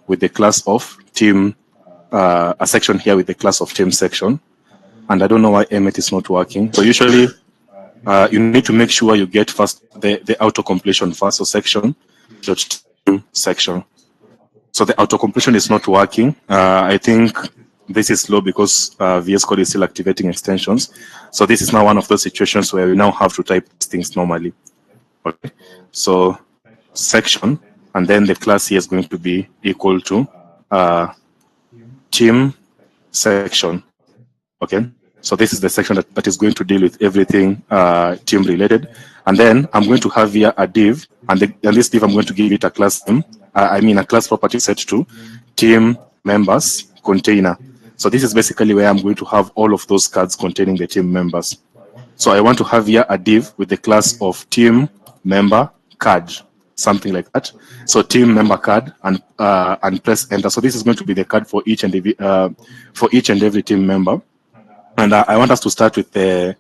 with the class of team, a section here with the class of team section. And I don't know why Emmet is not working. So usually you need to make sure you get first the auto completion first. So section dot team section. So the auto completion is not working. I think this is slow because VS Code is still activating extensions. So this is now one of those situations where we now have to type things normally. Okay. So section, and then the class here is going to be equal to team section. Okay. So this is the section that is going to deal with everything team related. And then I'm going to have here a div, and this div I'm going to give it a class name. A class property set to team members container. So this is basically where I'm going to have all of those cards containing the team members. So I want to have here a div with the class of team member card, something like that. So team member card, and press enter. So this is going to be the card for each and every team member. And I want us to start with the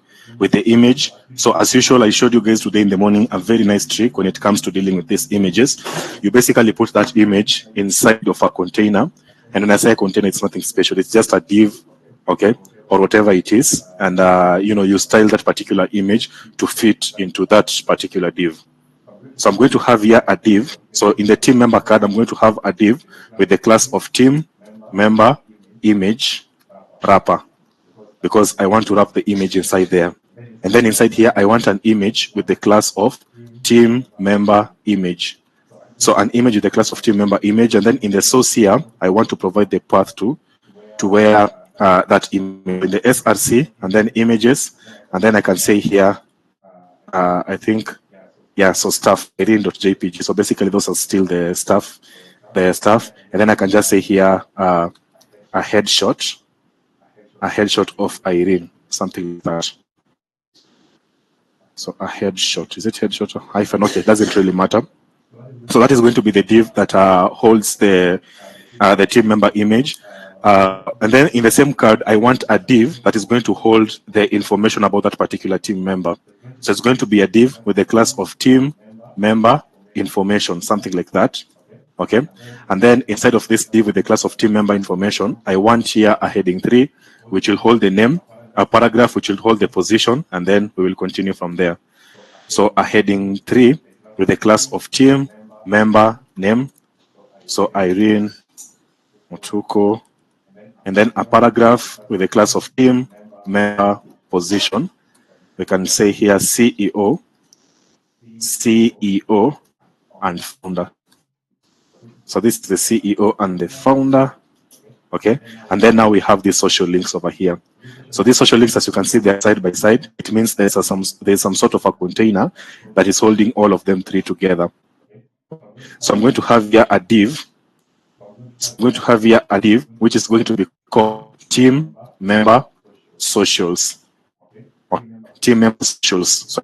image. So as usual, I showed you guys today in the morning a very nice trick when it comes to dealing with these images. You basically put that image inside of a container. And when I say a container, it's nothing special. It's just a div, okay, or whatever it is. And, you style that particular image to fit into that particular div. So I'm going to have here a div. So in the team member card, I'm going to have a div with the class of team member image wrapper, because I want to wrap the image inside there. And then inside here, I want an image with the class of team member image. So an image with the class of team member image. And then in the source here, I want to provide the path to where that image in the SRC, and then images. And then I can say here, I think, yeah, so stuff, irene.jpg. So basically those are still the stuff. And then I can just say here, a headshot of Irene, something like that. So a headshot, is it headshot or hyphen? Okay, it doesn't really matter. So that is going to be the div that holds the team member image. And then in the same card, I want a div that is going to hold the information about that particular team member. So it's going to be a div with the class of team member information, something like that. Okay. And then inside of this div with the class of team member information, I want here a heading 3, which will hold the name, a paragraph which will hold the position, and then we will continue from there. So a heading 3 with the class of team member name. So Irene Motuko, and then a paragraph with the class of team member position. We can say here CEO, and founder. So this is the CEO and the founder. Okay, and then now we have these social links over here. So these social links, as you can see, they're side by side. It means there's some sort of a container that is holding all of them three together. So I'm going to have here a div. Which is going to be called team member socials. Team member socials. So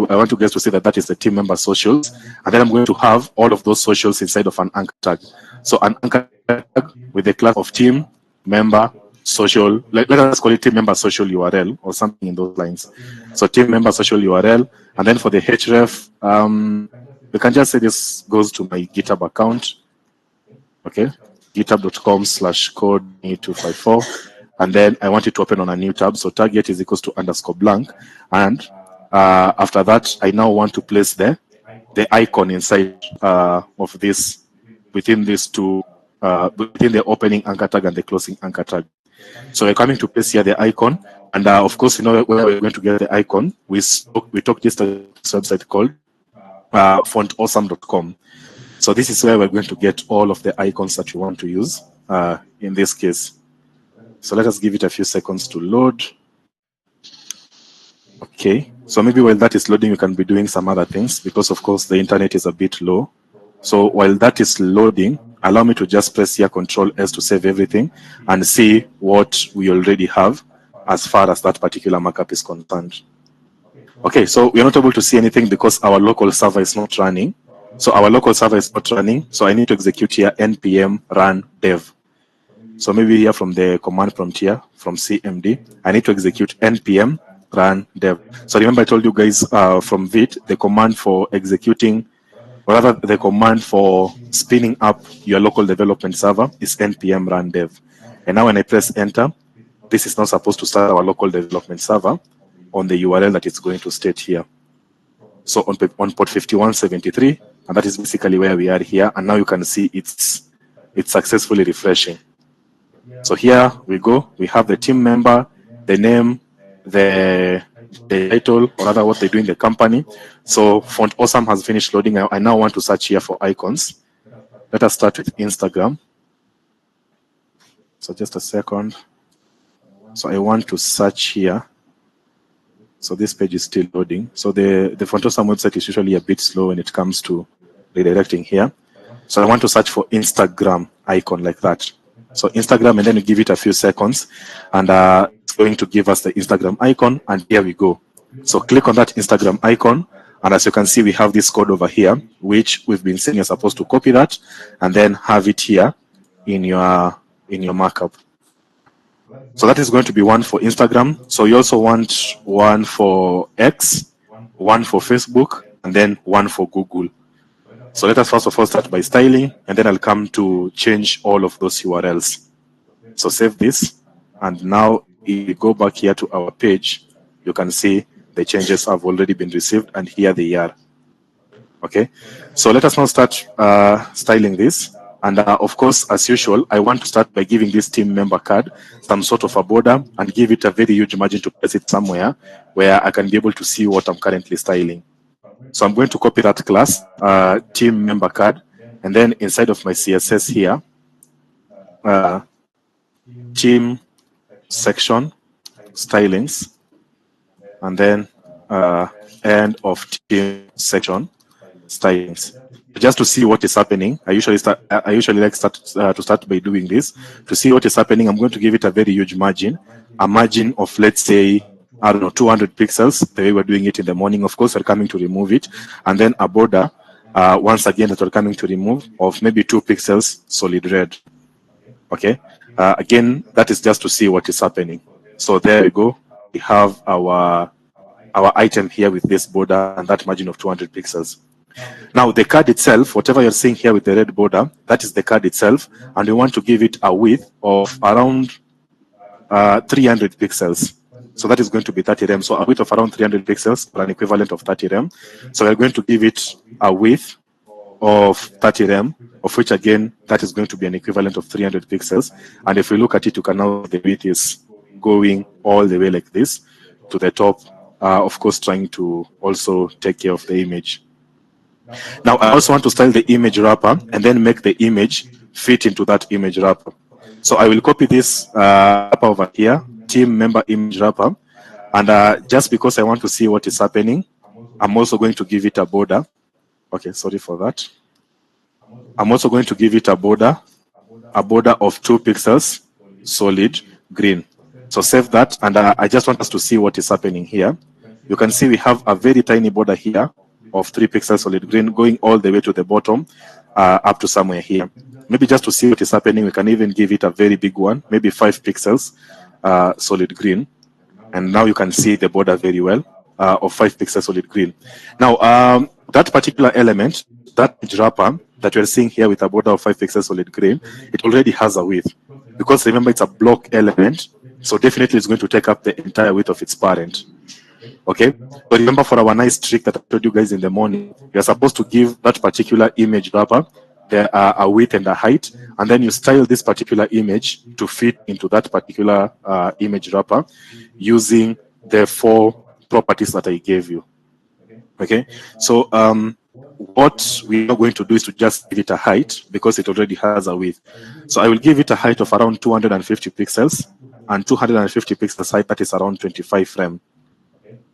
I want you guys to see that is the team member socials, and then I'm going to have all of those socials inside of an anchor tag. So an anchor tag with the class of team member social. Let us call it team member social URL or something in those lines. So team member social URL, and then for the href, we can just say this goes to my GitHub account. Okay, github.com/code254. And then I want it to open on a new tab. So target is equals to _blank. And after that, I now want to place the icon inside of this, within these two, within the opening anchor tag and the closing anchor tag. So we're coming to place here the icon. And of course, where we're going to get the icon, we talked this website called fontawesome.com. So this is where we're going to get all of the icons that you want to use in this case. So let us give it a few seconds to load. Okay, so maybe while that is loading, we can be doing some other things because, of course, the internet is a bit low. So while that is loading, allow me to just press here Control-S to save everything and see what we already have as far as that particular markup is concerned. Okay, so we are not able to see anything because our local server is not running. So our local server is not running. So I need to execute here npm run dev. So maybe here from the command prompt here, from CMD, I need to execute npm run dev. So remember I told you guys from Vite, the command for executing or rather the command for spinning up your local development server is npm run dev. And now when I press enter, this is now supposed to start our local development server on the URL that it's going to state here. So on port 5173, and that is basically where we are here. And now you can see it's successfully refreshing. So here we go. We have the team member, the name, the title, or rather what they do in the company. So Font Awesome has finished loading. I now want to search here for icons. Let us start with Instagram. So just a second. So I want to search here. So this page is still loading. So the Font Awesome website is usually a bit slow when it comes to redirecting here. So I want to search for Instagram icon like that. So Instagram, and then you give it a few seconds, and it's going to give us the Instagram icon, and here we go. So click on that Instagram icon, and as you can see, we have this code over here, which we've been saying you're supposed to copy that, and then have it here in your markup. So that is going to be one for Instagram. So you also want one for X, one for Facebook, and then one for Google. So let us first of all start by styling, and then I'll come to change all of those URLs. So save this, and now if we go back here to our page, you can see the changes have already been received, and here they are. Okay, so let us now start styling this. And of course, as usual, I want to start by giving this team member card some sort of a border and give it a very huge margin to place it somewhere where I can be able to see what I'm currently styling. So I'm going to copy that class, team member card, and then inside of my CSS here, team section, stylings, and then end of team section, stylings. Just to see what is happening, I usually like to start by doing this. To see what is happening, I'm going to give it a very huge margin, a margin of, let's say, I don't know, 200 pixels, the way we're doing it in the morning. Of course, we're coming to remove it. And then a border, once again, that we're coming to remove of maybe 2 pixels, solid red. Okay. Again, that is just to see what is happening. So there we go. We have our item here with this border and that margin of 200 pixels. Now, the card itself, whatever you're seeing here with the red border, that is the card itself. And we want to give it a width of around 300 pixels. So that is going to be 30 rem. So a width of around 300 pixels or an equivalent of 30 rem. So we're going to give it a width of 30 rem, of which again, that is going to be an equivalent of 300 pixels. And if we look at it, you can now, the width is going all the way like this to the top, of course, trying to also take care of the image. Now, I also want to style the image wrapper and then make the image fit into that image wrapper. So I will copy this wrapper over here, team member image wrapper. And just because I want to see what is happening, I'm also going to give it a border. Okay, sorry for that. I'm also going to give it a border of 2 pixels, solid green. So save that, and I just want us to see what is happening here. You can see we have a very tiny border here of 3 pixels solid green going all the way to the bottom, up to somewhere here. Maybe just to see what is happening, we can even give it a very big one, maybe 5 pixels solid green. And now you can see the border very well, of 5 pixels solid green. Now, that particular element, that wrapper that you're seeing here with a border of 5 pixels solid green, it already has a width. Because remember, it's a block element, so definitely it's going to take up the entire width of its parent. Okay, so remember, for our nice trick that I told you guys in the morning, you're supposed to give that particular image wrapper a width and a height, and then you style this particular image to fit into that particular image wrapper using the 4 properties that I gave you. Okay, so what we are going to do is to just give it a height because it already has a width. So I will give it a height of around 250 pixels, and 250 pixels height, that is around 25 frame.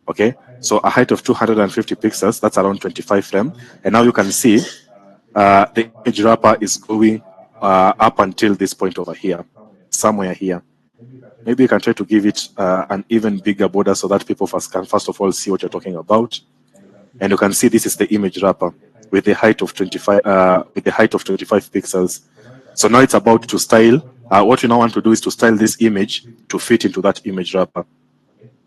Okay, so a height of 250 pixels, that's around 25 frame. And now you can see the image wrapper is going up until this point over here, somewhere here. Maybe you can try to give it an even bigger border so that people can first of all see what you're talking about. And you can see this is the image wrapper with the height of 25 pixels. So now it's about to style. What you now want to do is to style this image to fit into that image wrapper.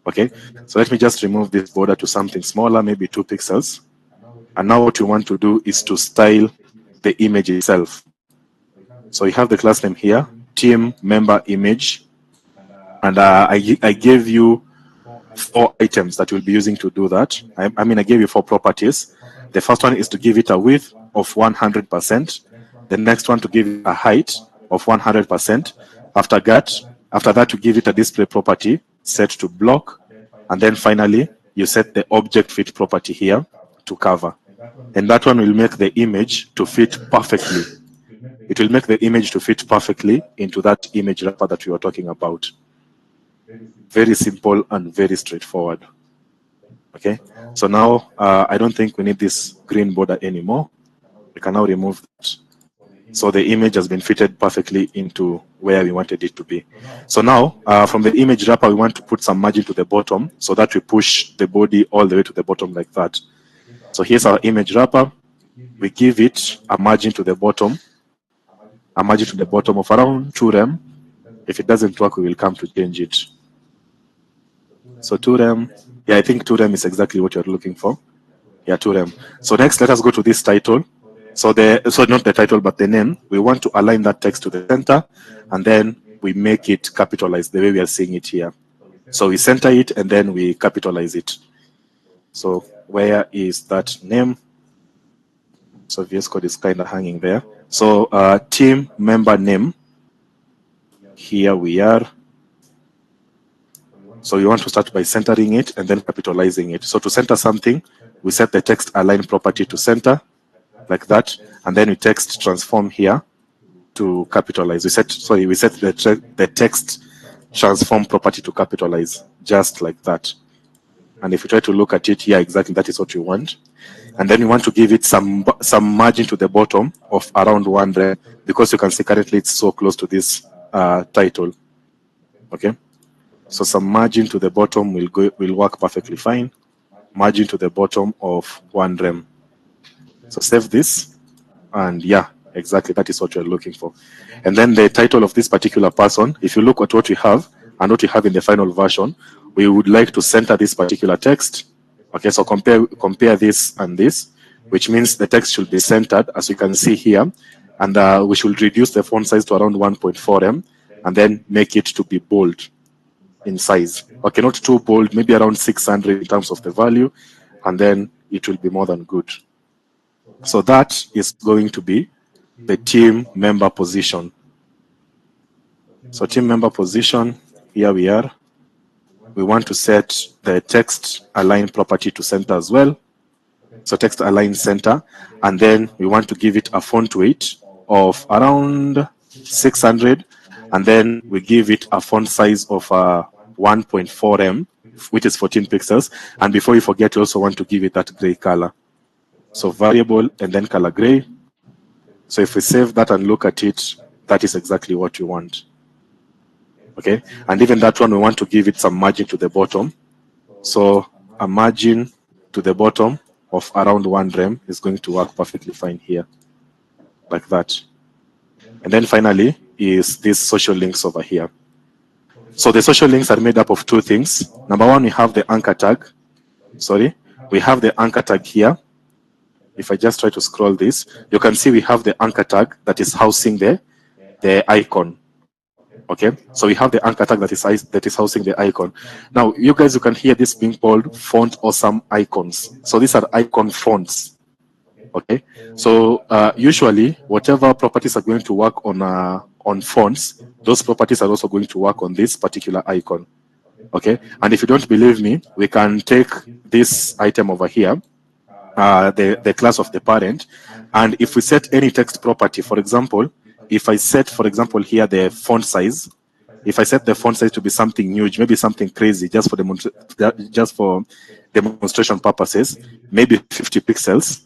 Okay, so let me just remove this border to something smaller, maybe 2 pixels. And now what you want to do is to style the image itself. So you have the class name here, team member image. And I gave you 4 items that you'll be using to do that. I mean, I gave you 4 properties. The first one is to give it a width of 100%. The next one to give it a height of 100%. After that, you give it a display property set to block. And then finally, you set the object fit property here to cover. And that one will make the image to fit perfectly. It will make the image to fit perfectly into that image wrapper that we were talking about. Very simple and very straightforward. Okay, so now I don't think we need this green border anymore. We can now remove that. So the image has been fitted perfectly into where we wanted it to be. So now from the image wrapper, we want to put some margin to the bottom so that we push the body all the way to the bottom like that. So here's our image wrapper. We give it a margin to the bottom, of around 2 rem. If it doesn't work, we will come to change it. So 2 rem, yeah, I think 2 rem is exactly what you're looking for. Yeah, 2 rem. So next, let us go to this title. So not the title, but the name. We want to align that text to the center, and then we make it capitalized the way we are seeing it here. So we center it, and then we capitalize it. So where is that name? So VS Code is kind of hanging there. So team member name. Here we are. So you want to start by centering it and then capitalizing it. So to center something, we set the text align property to center, like that, and then we text transform here to capitalize. We set the text transform property to capitalize, just like that. And if you try to look at it, yeah, exactly, that is what you want. And then you want to give it some margin to the bottom of around 1 rem, because you can see currently it's so close to this title. Okay. So some margin to the bottom will work perfectly fine. Margin to the bottom of 1 rem. So save this, and yeah, exactly, that is what you're looking for. And then the title of this particular person, if you look at what we have and what we have in the final version, we would like to center this particular text. Okay, so compare this and this, which means the text should be centered, as you can see here, and we should reduce the font size to around 1.4 em, and then make it to be bold in size. Okay, not too bold, maybe around 600 in terms of the value, and then it will be more than good. So that is going to be the team member position. So team member position, here we are. We want to set the text align property to center as well. So text align center, and then we want to give it a font weight of around 600, and then we give it a font size of 1.4 em, which is 14 pixels. And before you forget, you also want to give it that gray color. So variable and then color gray. So if we save that and look at it, that is exactly what you want. Okay, and even that one, we want to give it some margin to the bottom. So a margin to the bottom of around 1 rem is going to work perfectly fine here, like that. And then finally is these social links over here. So the social links are made up of 2 things. Number one, we have the anchor tag. We have the anchor tag here. If I just try to scroll this, you can see we have the anchor tag that is housing the icon. Okay, so we have the anchor tag that is housing the icon. Now, you guys, you can hear this being called font awesome icons. So these are icon fonts. Okay, so usually whatever properties are going to work on fonts, those properties are also going to work on this particular icon. Okay, and if you don't believe me, we can take this item over here, the class of the parent, and if we set any text property, for example, if I set, for example, here the font size, if I set the font size to be something huge, maybe something crazy, just for demonstration purposes, maybe 50 pixels,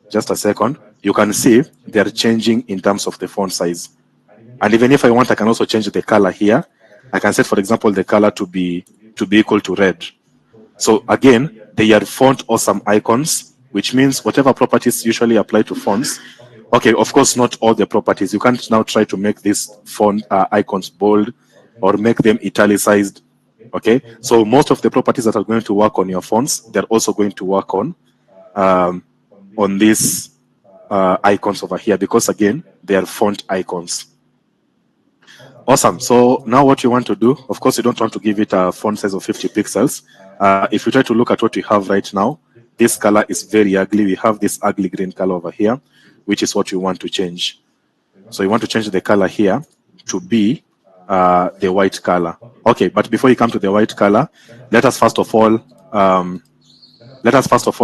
just a second, you can see they're changing in terms of the font size. And even if I want, I can also change the color here. I can set, for example, the color to be equal to red. So again, they are font awesome icons, which means whatever properties usually apply to fonts. Okay, of course, not all the properties. You can't now try to make these font icons bold or make them italicized. Okay, so most of the properties that are going to work on your fonts, they're also going to work on on these icons over here, because again, they are font icons. Awesome. So now what you want to do, of course, you don't want to give it a font size of 50 pixels. If you try to look at what we have right now, this color is very ugly. We have this ugly green color over here, which is what we want to change. So you want to change the color here to be the white color. Okay, but before you come to the white color, let us first of all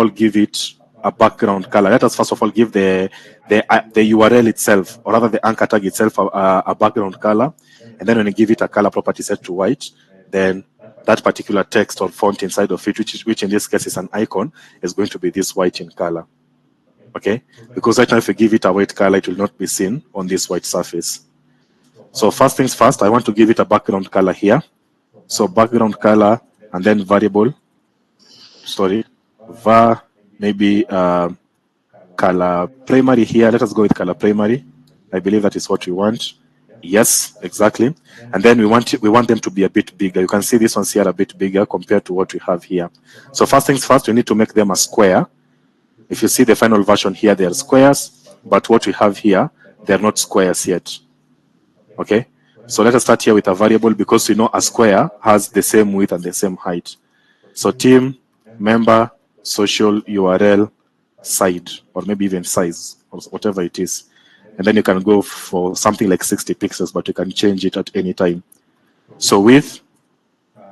give it a background color. Let us first of all give the URL itself, or rather the anchor tag itself, a background color. And then when you give it a color property set to white, then that particular text or font inside of it, which in this case is an icon, is going to be this white in color. Okay, because right now if you give it a white color, it will not be seen on this white surface. So first things first, I want to give it a background color here. So background color, and then variable, var, maybe color primary here. Let us go with color primary. I believe that is what we want. Yes, exactly. And then we want them to be a bit bigger. You can see this one's here a bit bigger compared to what we have here. So first things first, we need to make them a square. If you see the final version here, they are squares, but what we have here, they're not squares yet. Okay, so let us start here with a variable, because we know a square has the same width and the same height. So team, member, social, URL, side, or maybe even size, or whatever it is. And then you can go for something like 60 pixels, but you can change it at any time. So with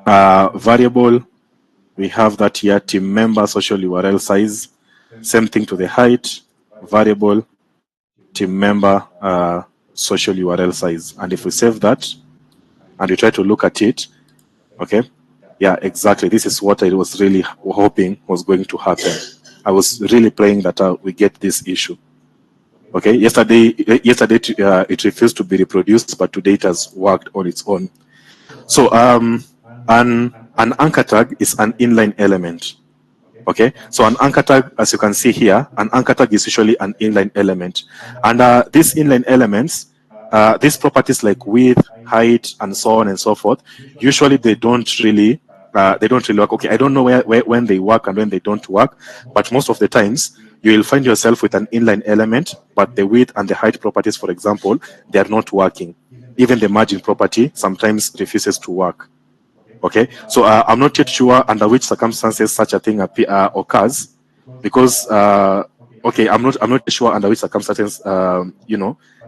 variable, we have that here, team member, social, URL, size. Same thing to the height, variable, team member, social URL size. And if we save that and we try to look at it, okay, yeah, exactly. This is what I was really hoping was going to happen. I was really praying that we get this issue. Okay, yesterday it refused to be reproduced, but today it has worked on its own. So an anchor tag is an inline element. Okay, so an anchor tag, as you can see here, an anchor tag is usually an inline element. And these inline elements, these properties like width, height, and so on and so forth, usually they don't really work. Okay, I don't know when they work and when they don't work, but most of the times you will find yourself with an inline element, but the width and the height properties, for example, they are not working. Even the margin property sometimes refuses to work. Okay, so I'm not yet sure under which circumstances such a thing occurs, because okay, I'm not sure under which circumstances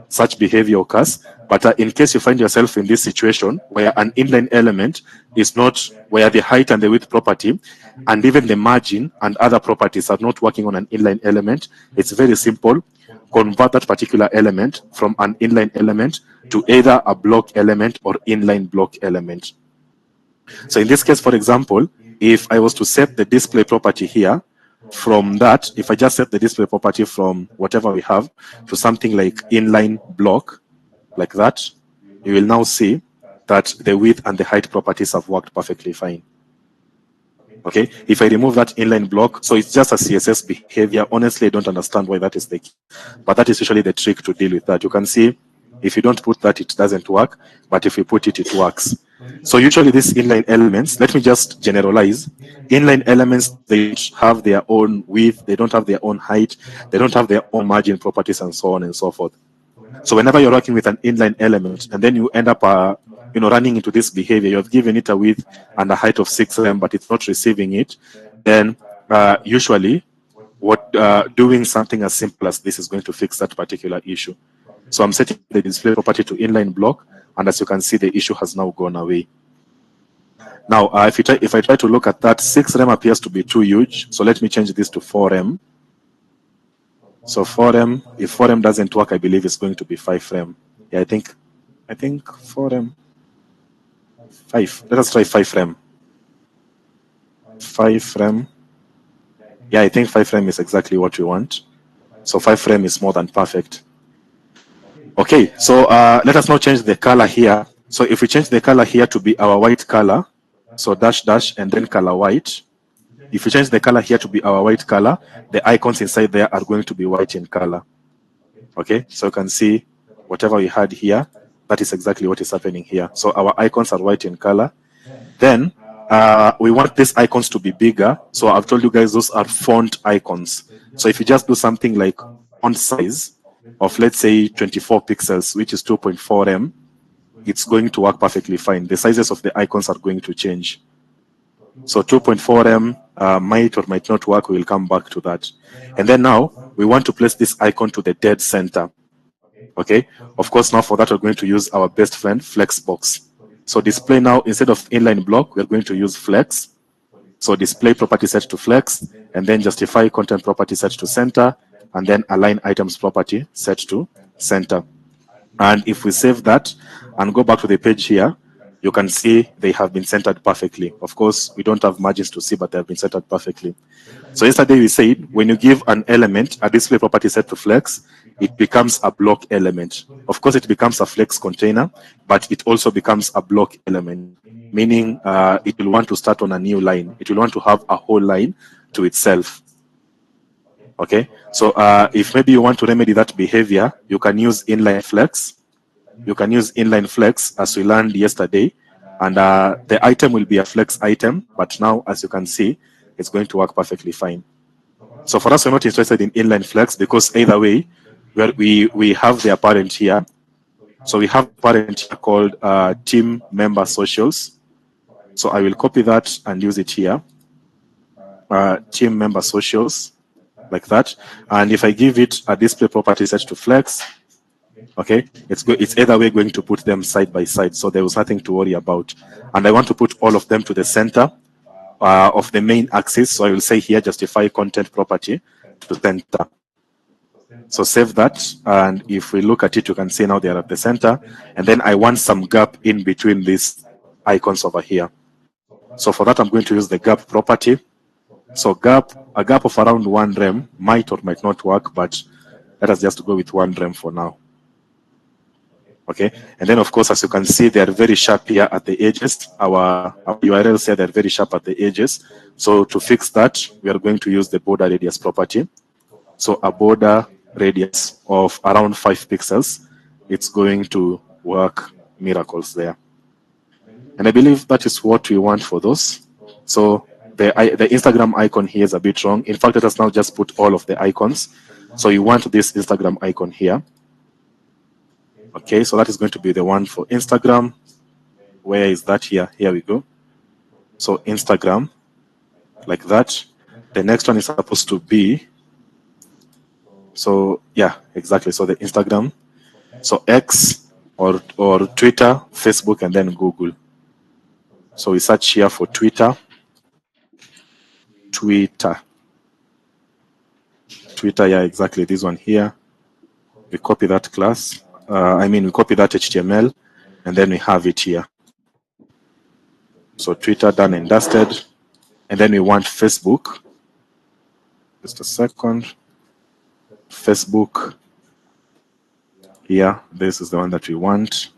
such behavior occurs. But in case you find yourself in this situation where an inline element is not, where the height and the width property and even the margin and other properties are not working on an inline element, it's very simple. Convert that particular element from an inline element to either a block element or inline block element. So in this case, for example, if I was to set the display property here, from that, if I just set the display property from whatever we have to something like inline block, like that, you will now see that the width and the height properties have worked perfectly fine. Okay, if I remove that inline block, so it's just a CSS behavior. Honestly, I don't understand why that is the key, but that is usually the trick to deal with that. You can see if you don't put that, it doesn't work, but if you put it, it works. So usually these inline elements, let me just generalize. Inline elements, they have their own width, they don't have their own height, they don't have their own margin properties, and so on and so forth. So whenever you're working with an inline element and then you end up running into this behavior, you have given it a width and a height of 6M, but it's not receiving it, then usually doing something as simple as this is going to fix that particular issue. So I'm setting the display property to inline block, and as you can see, the issue has now gone away. Now, if I try to look at that, 6rem appears to be too huge. So let me change this to 4m. So 4m, if 4m doesn't work, I believe it's going to be 5rem. Yeah, I think 4m, 5. Let us try 5rem. 5rem. Yeah, I think 5rem is exactly what we want. So 5rem is more than perfect. Okay, so let us now change the color here. So if we change the color here to be our white color, so dash and then color white. If we change the color here to be our white color, the icons inside there are going to be white in color. Okay, so you can see whatever we had here, that is exactly what is happening here. So our icons are white in color. Then we want these icons to be bigger. So I've told you guys those are font icons. So if you just do something like font size of, let's say, 24 pixels, which is 2.4 M, it's going to work perfectly fine. The sizes of the icons are going to change. So 2.4 M might or might not work. We'll come back to that. And then now we want to place this icon to the dead center. Okay. Of course, now for that, we're going to use our best friend, Flexbox. So display now, instead of inline block, we're going to use Flex. So display property set to Flex, and then justify content property set to center, and then align items property set to center. And if we save that and go back to the page here, you can see they have been centered perfectly. Of course, we don't have margins to see, but they have been centered perfectly. So yesterday we said when you give an element a display property set to Flex, it becomes a block element. Of course, it becomes a Flex container, but it also becomes a block element, meaning it will want to start on a new line. It will want to have a whole line to itself. Okay, so if maybe you want to remedy that behavior, you can use inline flex. You can use inline flex as we learned yesterday, and the item will be a flex item, but now as you can see, it's going to work perfectly fine. So for us, we're not interested in inline flex because either way, we have the parent here. So we have a parent here called team member socials. So I will copy that and use it here. Team member socials, like that. And if I give it a display property set to Flex, okay, it's either way going to put them side by side. So there was nothing to worry about. And I want to put all of them to the center of the main axis. So I will say here, justify content property to center. So save that. And if we look at it, you can see now they are at the center. And then I want some gap in between these icons over here. So for that, I'm going to use the gap property. So a gap of around 1 rem might or might not work, but let us just go with 1 rem for now. Okay, and then of course, as you can see, they are very sharp here at the edges. Our URLs here, they're very sharp at the edges. So to fix that, we are going to use the border radius property. So a border radius of around 5 pixels, it's going to work miracles there. And I believe that is what we want for those. So the Instagram icon here is a bit wrong. In fact, let us now just put all of the icons. So you want this Instagram icon here. Okay, so that is going to be the one for Instagram. Where is that here? Here we go. So Instagram, like that. The next one is supposed to be, so yeah, exactly. So the Instagram, so X or Twitter, Facebook, and then Google. So we search here for Twitter. Twitter, yeah, exactly. This one here. We copy that class. We copy that HTML, and then we have it here. So Twitter done and dusted. And then we want Facebook. Just a second. Facebook. Here, this is the one that we want.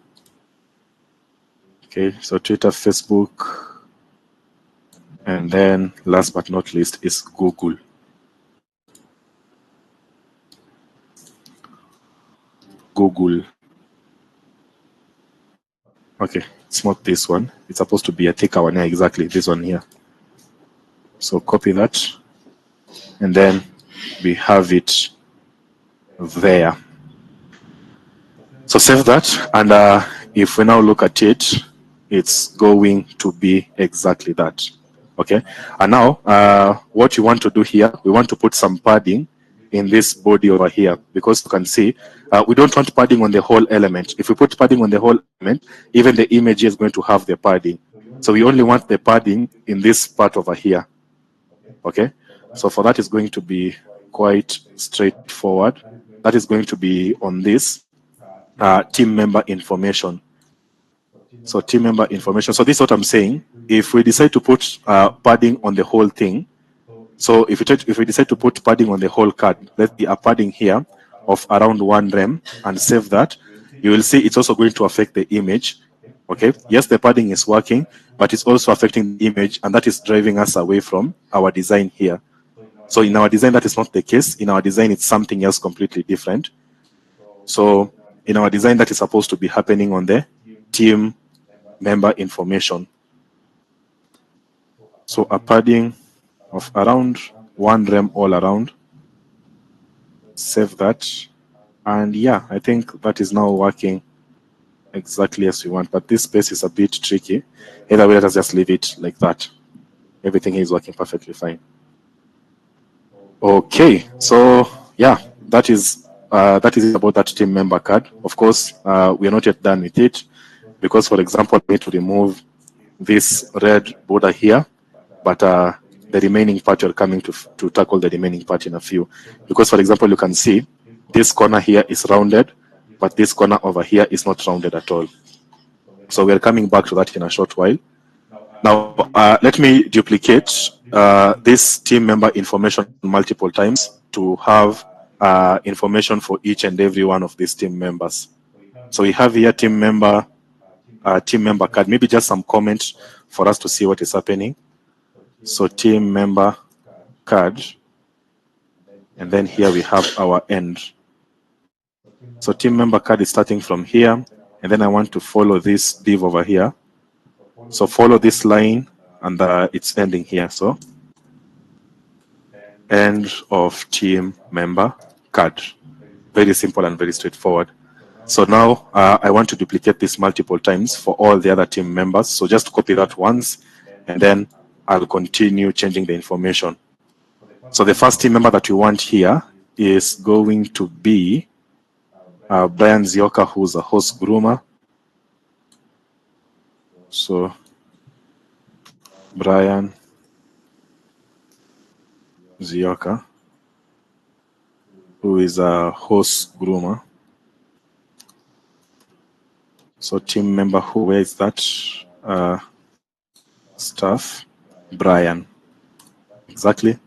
Okay, so Twitter, Facebook. And then last but not least is Google. Google. Okay, it's not this one. It's supposed to be a thicker one. Yeah, exactly, this one here. So copy that. And then we have it there. So save that. And if we now look at it, it's going to be exactly that. Okay. And now what you want to do here, we want to put some padding in this body over here, because you can see we don't want padding on the whole element. If we put padding on the whole element, even the image is going to have the padding. So we only want the padding in this part over here. Okay, so for that is going to be quite straightforward. That is going to be on this team member information. So team member information. So this is what I'm saying. If we decide to put padding on the whole thing, so if we decide to put padding on the whole card, let's be a padding here of around 1 rem and save that, you will see it's also going to affect the image. Okay, yes, the padding is working, but it's also affecting the image, and that is driving us away from our design here. So in our design, that is not the case. In our design, it's something else completely different. So in our design, that is supposed to be happening on the team member information. So a padding of around 1 rem all around. Save that. And yeah, I think that is now working exactly as we want, but this space is a bit tricky. Either way, let us just leave it like that. Everything is working perfectly fine. Okay, so yeah, that is about that team member card. Of course, we are not yet done with it because, for example, I need to remove this red border here, but the remaining part you're coming to tackle the remaining part in a few. Because, for example, you can see this corner here is rounded, but this corner over here is not rounded at all. So we're coming back to that in a short while. Now, let me duplicate this team member information multiple times to have information for each and every one of these team members. So we have here team member card, maybe just some comments for us to see what is happening. So team member card, and then here we have our end. So team member card is starting from here, and then I want to follow this div over here. So follow this line, and it's ending here. So end of team member card. Very simple and very straightforward. So now I want to duplicate this multiple times for all the other team members. So just copy that once, and then I'll continue changing the information. So the first team member that we want here is going to be Brian Zioka, who's a host groomer. So Brian Zioka, who is a host groomer. So team member who wears that stuff, Brian. Exactly.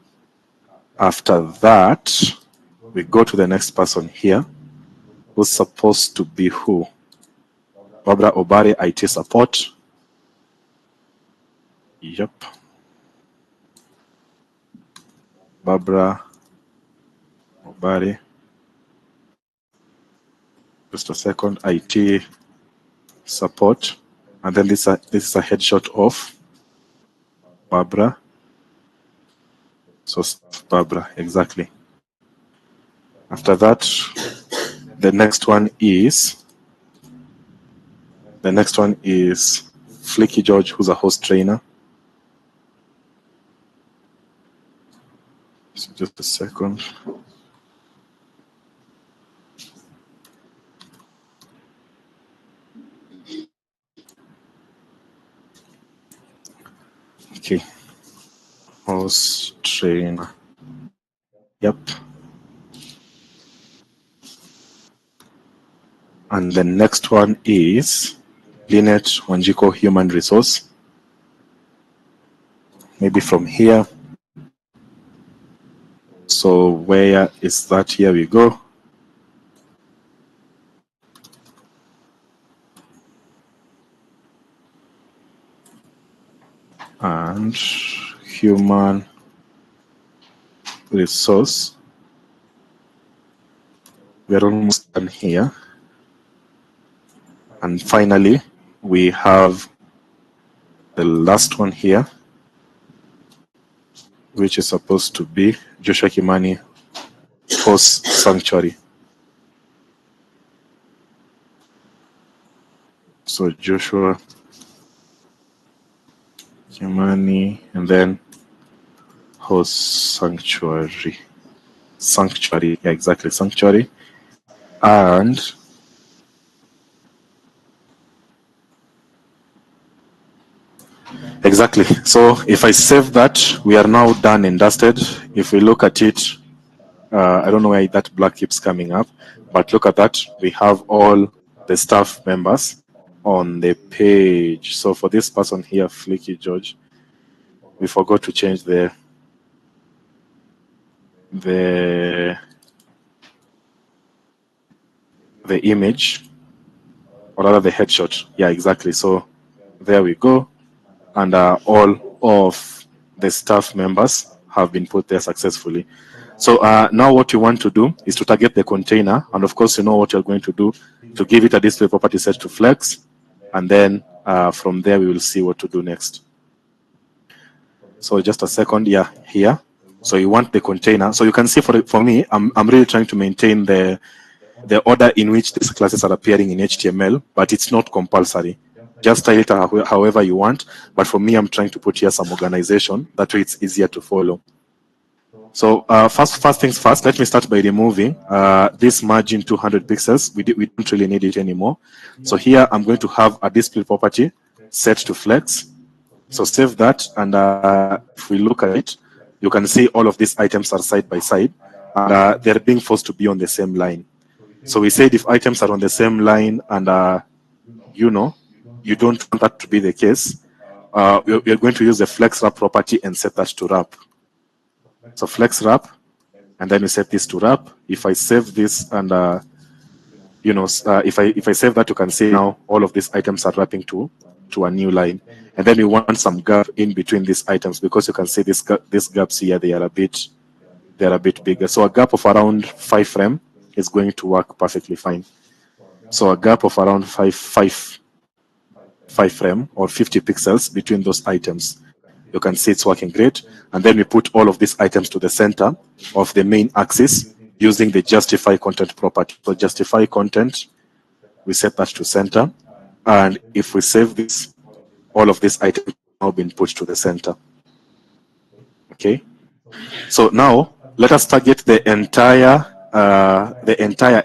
After that, we go to the next person here, who's supposed to be who? Barbara Obari, IT support. Yep. Barbara Obari. Just a second. IT support. And then this is a headshot of Barbara. So Barbara, exactly. After that, the next one is Flicky George, who's a host trainer. So just a second. Okay. Host trainer. Yep. And the next one is Lynette Wanjiko, human resource. Maybe from here. So where is that? Here we go. And human resource. We're almost done here. And finally, we have the last one here, which is supposed to be Joshua Kimani, host sanctuary. So Joshua Kimani, and then host sanctuary. Sanctuary, yeah, exactly, sanctuary. And exactly. So if I save that, we are now done and dusted. If we look at it, I don't know why that black keeps coming up, but look at that. We have all the staff members on the page. So for this person here, Flicky George, we forgot to change the image, or rather the headshot. Yeah, exactly. So there we go. And all of the staff members have been put there successfully. So now what you want to do is to target the container. And of course, you know what you're going to do, to give it a display property set to flex. And then from there, we will see what to do next. So just a second, yeah, here. So you want the container. So you can see for me, I'm really trying to maintain the order in which these classes are appearing in HTML, but it's not compulsory. Just style it however you want. But for me, I'm trying to put here some organization. That way it's easier to follow. So first things first, let me start by removing this margin 200 pixels. We don't really need it anymore. So here I'm going to have a display property set to flex. So save that, and if we look at it, you can see all of these items are side by side, and they're being forced to be on the same line. So we said if items are on the same line and you don't want that to be the case, we're going to use the flex wrap property and set that to wrap. So flex wrap, and then we set this to wrap. If I save this and if I save that, you can see now all of these items are wrapping to a new line. And then we want some gap in between these items, because you can see these gaps here, they are a bit bigger. So a gap of around 5 frame is going to work perfectly fine. So a gap of around 5 frame or 50 pixels between those items. You can see it's working great. And then we put all of these items to the center of the main axis using the justify content property. So justify content, we set that to center. And if we save this, all of these items have now been put to the center. Okay. So now let us target the entire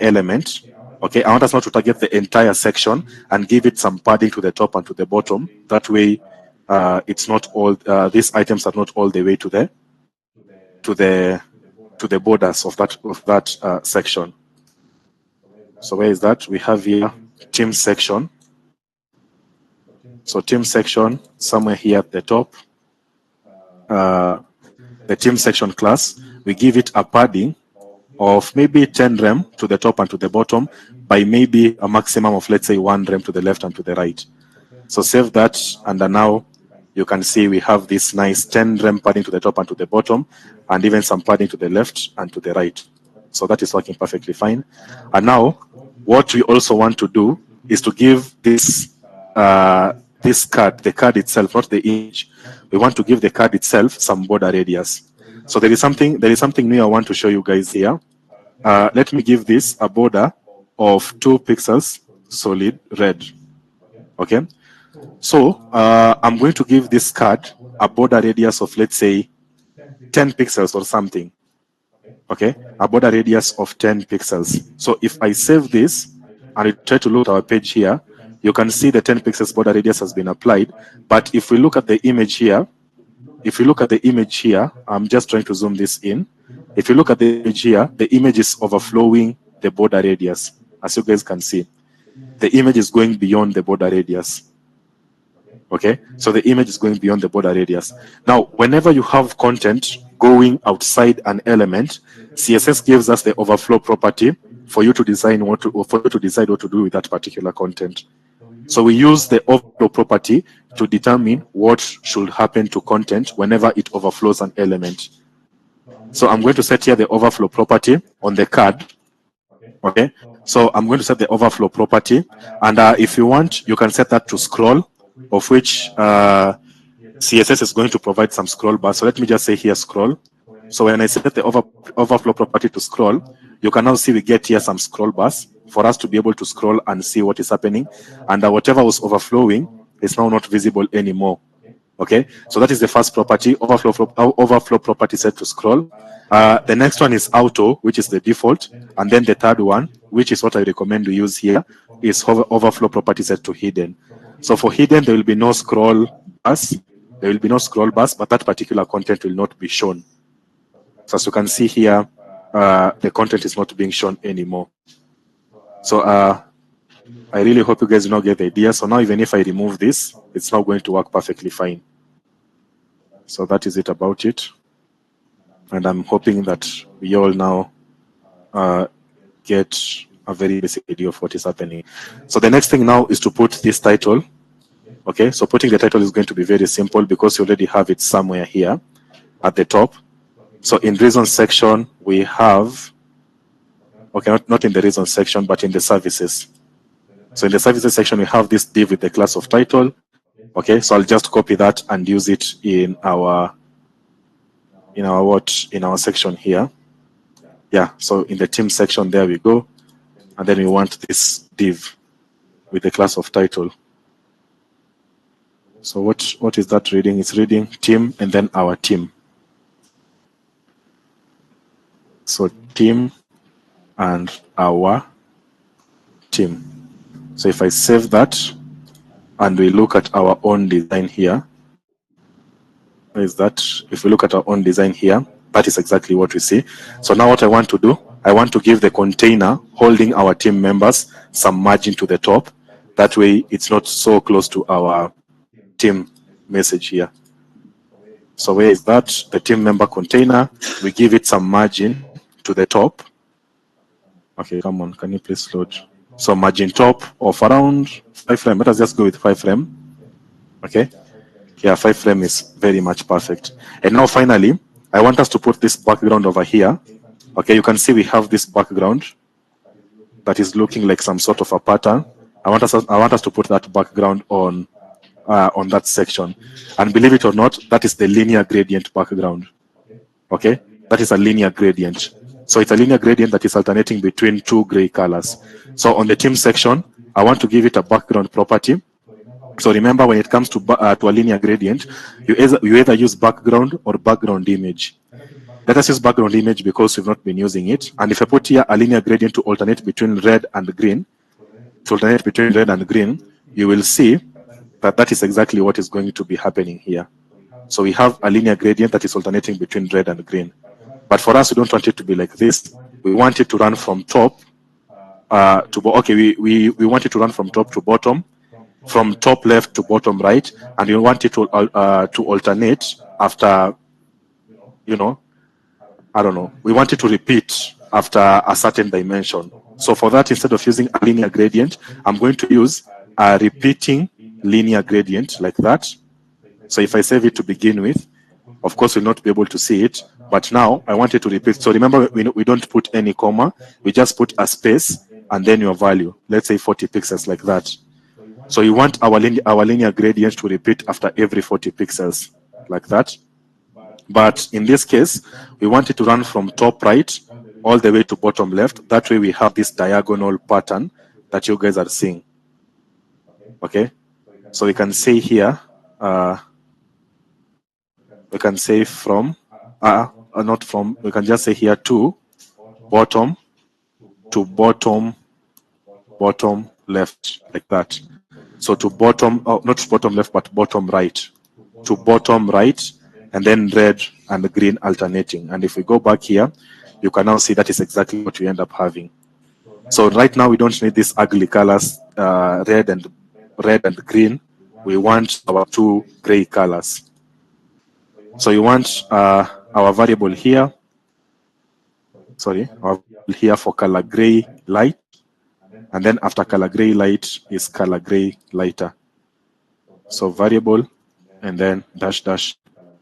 element. Okay, I want us now to target the entire section and give it some padding to the top and to the bottom. That way, it's not all these items are not all the way to the borders of that section. So where is that? We have here team section. So team section somewhere here at the top. The team section class, we give it a padding of maybe 10 rem to the top and to the bottom, by maybe a maximum of, let's say, 1 rem to the left and to the right. So save that, and now you can see we have this nice 10 rem padding to the top and to the bottom, and even some padding to the left and to the right. So that is working perfectly fine. And now what we also want to do is to give this card, the card itself, not the image. We want to give the card itself some border radius. So there is something new I want to show you guys here. Let me give this a border of 2 pixels solid red. Okay. So I'm going to give this card a border radius of, let's say, 10 pixels or something. Okay, a border radius of 10 pixels. So if I save this and I try to load our page here, you can see the 10 pixels border radius has been applied. But if we look at the image here, I'm just trying to zoom this in. If you look at the image here, the image is overflowing the border radius. As you guys can see, the image is going beyond the border radius. Okay, so the image is going beyond the border radius. Now, whenever you have content going outside an element, CSS gives us the overflow property for you to decide what to do with that particular content. So we use the overflow property to determine what should happen to content whenever it overflows an element. So I'm going to set here the overflow property on the card. Okay, so I'm going to set the overflow property, and if you want, you can set that to scroll, of which CSS is going to provide some scroll bar. So let me just say here scroll. So when I set the overflow property to scroll, you can now see we get here some scroll bars for us to be able to scroll and see what is happening, and whatever was overflowing is now not visible anymore. Okay, so that is the first property, overflow property set to scroll. The next one is auto, which is the default, and then the third one, which is what I recommend we use here, is overflow property set to hidden. So for hidden, there will be no scroll bars. But that particular content will not be shown. So as you can see here, the content is not being shown anymore. So I really hope you guys now get the idea. So now even if I remove this, it's now going to work perfectly fine. So that is it about it. And I'm hoping that we all now get a very basic idea of what is happening. So the next thing now is to put this title. Okay, so putting the title is going to be very simple because you already have it somewhere here at the top. So in reason section, we have, okay, not in the reason section, but in the services. So in the services section, we have this div with the class of title. Okay, so I'll just copy that and use it in our in our section here. Yeah, so in the team section, there we go. And then we want this div with the class of title. So what is that reading? It's reading team and then our team. So team and our team. So if I save that and we look at our own design here, where is that? If we look at our own design here, that is exactly what we see. So now what I want to do, I want to give the container holding our team members some margin to the top. That way it's not so close to our team message here. So where is that? The team member container, we give it some margin to the top. Okay, come on, can you please load? So margin top of around 5 frame. Let us just go with 5 frame. Okay. Yeah, 5 frame is very much perfect. And now finally, I want us to put this background over here. Okay, you can see we have this background that is looking like some sort of a pattern. I want us to put that background on that section. And believe it or not, that is the linear gradient background. Okay, that is a linear gradient. So it's a linear gradient that is alternating between two gray colors. So on the team section, I want to give it a background property. So remember, when it comes to a linear gradient, you either use background or background image. Let us use background image because we've not been using it. And if I put here a linear gradient to alternate between red and green, you will see that that is exactly what is going to be happening here. So we have a linear gradient that is alternating between red and green. But for us, we don't want it to be like this. We want it to run from top we want it to run from top to bottom, from top left to bottom right, and we want it to alternate after, I don't know, we want it to repeat after a certain dimension. So for that, instead of using a linear gradient, I'm going to use a repeating linear gradient like that. So if I save it to begin with, of course, we'll not be able to see it. But now I want it to repeat. So remember, we don't put any comma. We just put a space and then your value. Let's say 40 pixels like that. So you want our linear gradient to repeat after every 40 pixels like that. But in this case, we want it to run from top right all the way to bottom left. That way we have this diagonal pattern that you guys are seeing. Okay. So we can say here, we can say from, not from, we can just say here to bottom left, like that. So to bottom, not to bottom left, but bottom right. To bottom right, and then red and green alternating. And if we go back here, you can now see that is exactly what we end up having. So right now we don't need these ugly colors, red and green. We want our two gray colors. So you want our variable here, here for color gray light, and then after color gray light is color gray lighter. So variable and then dash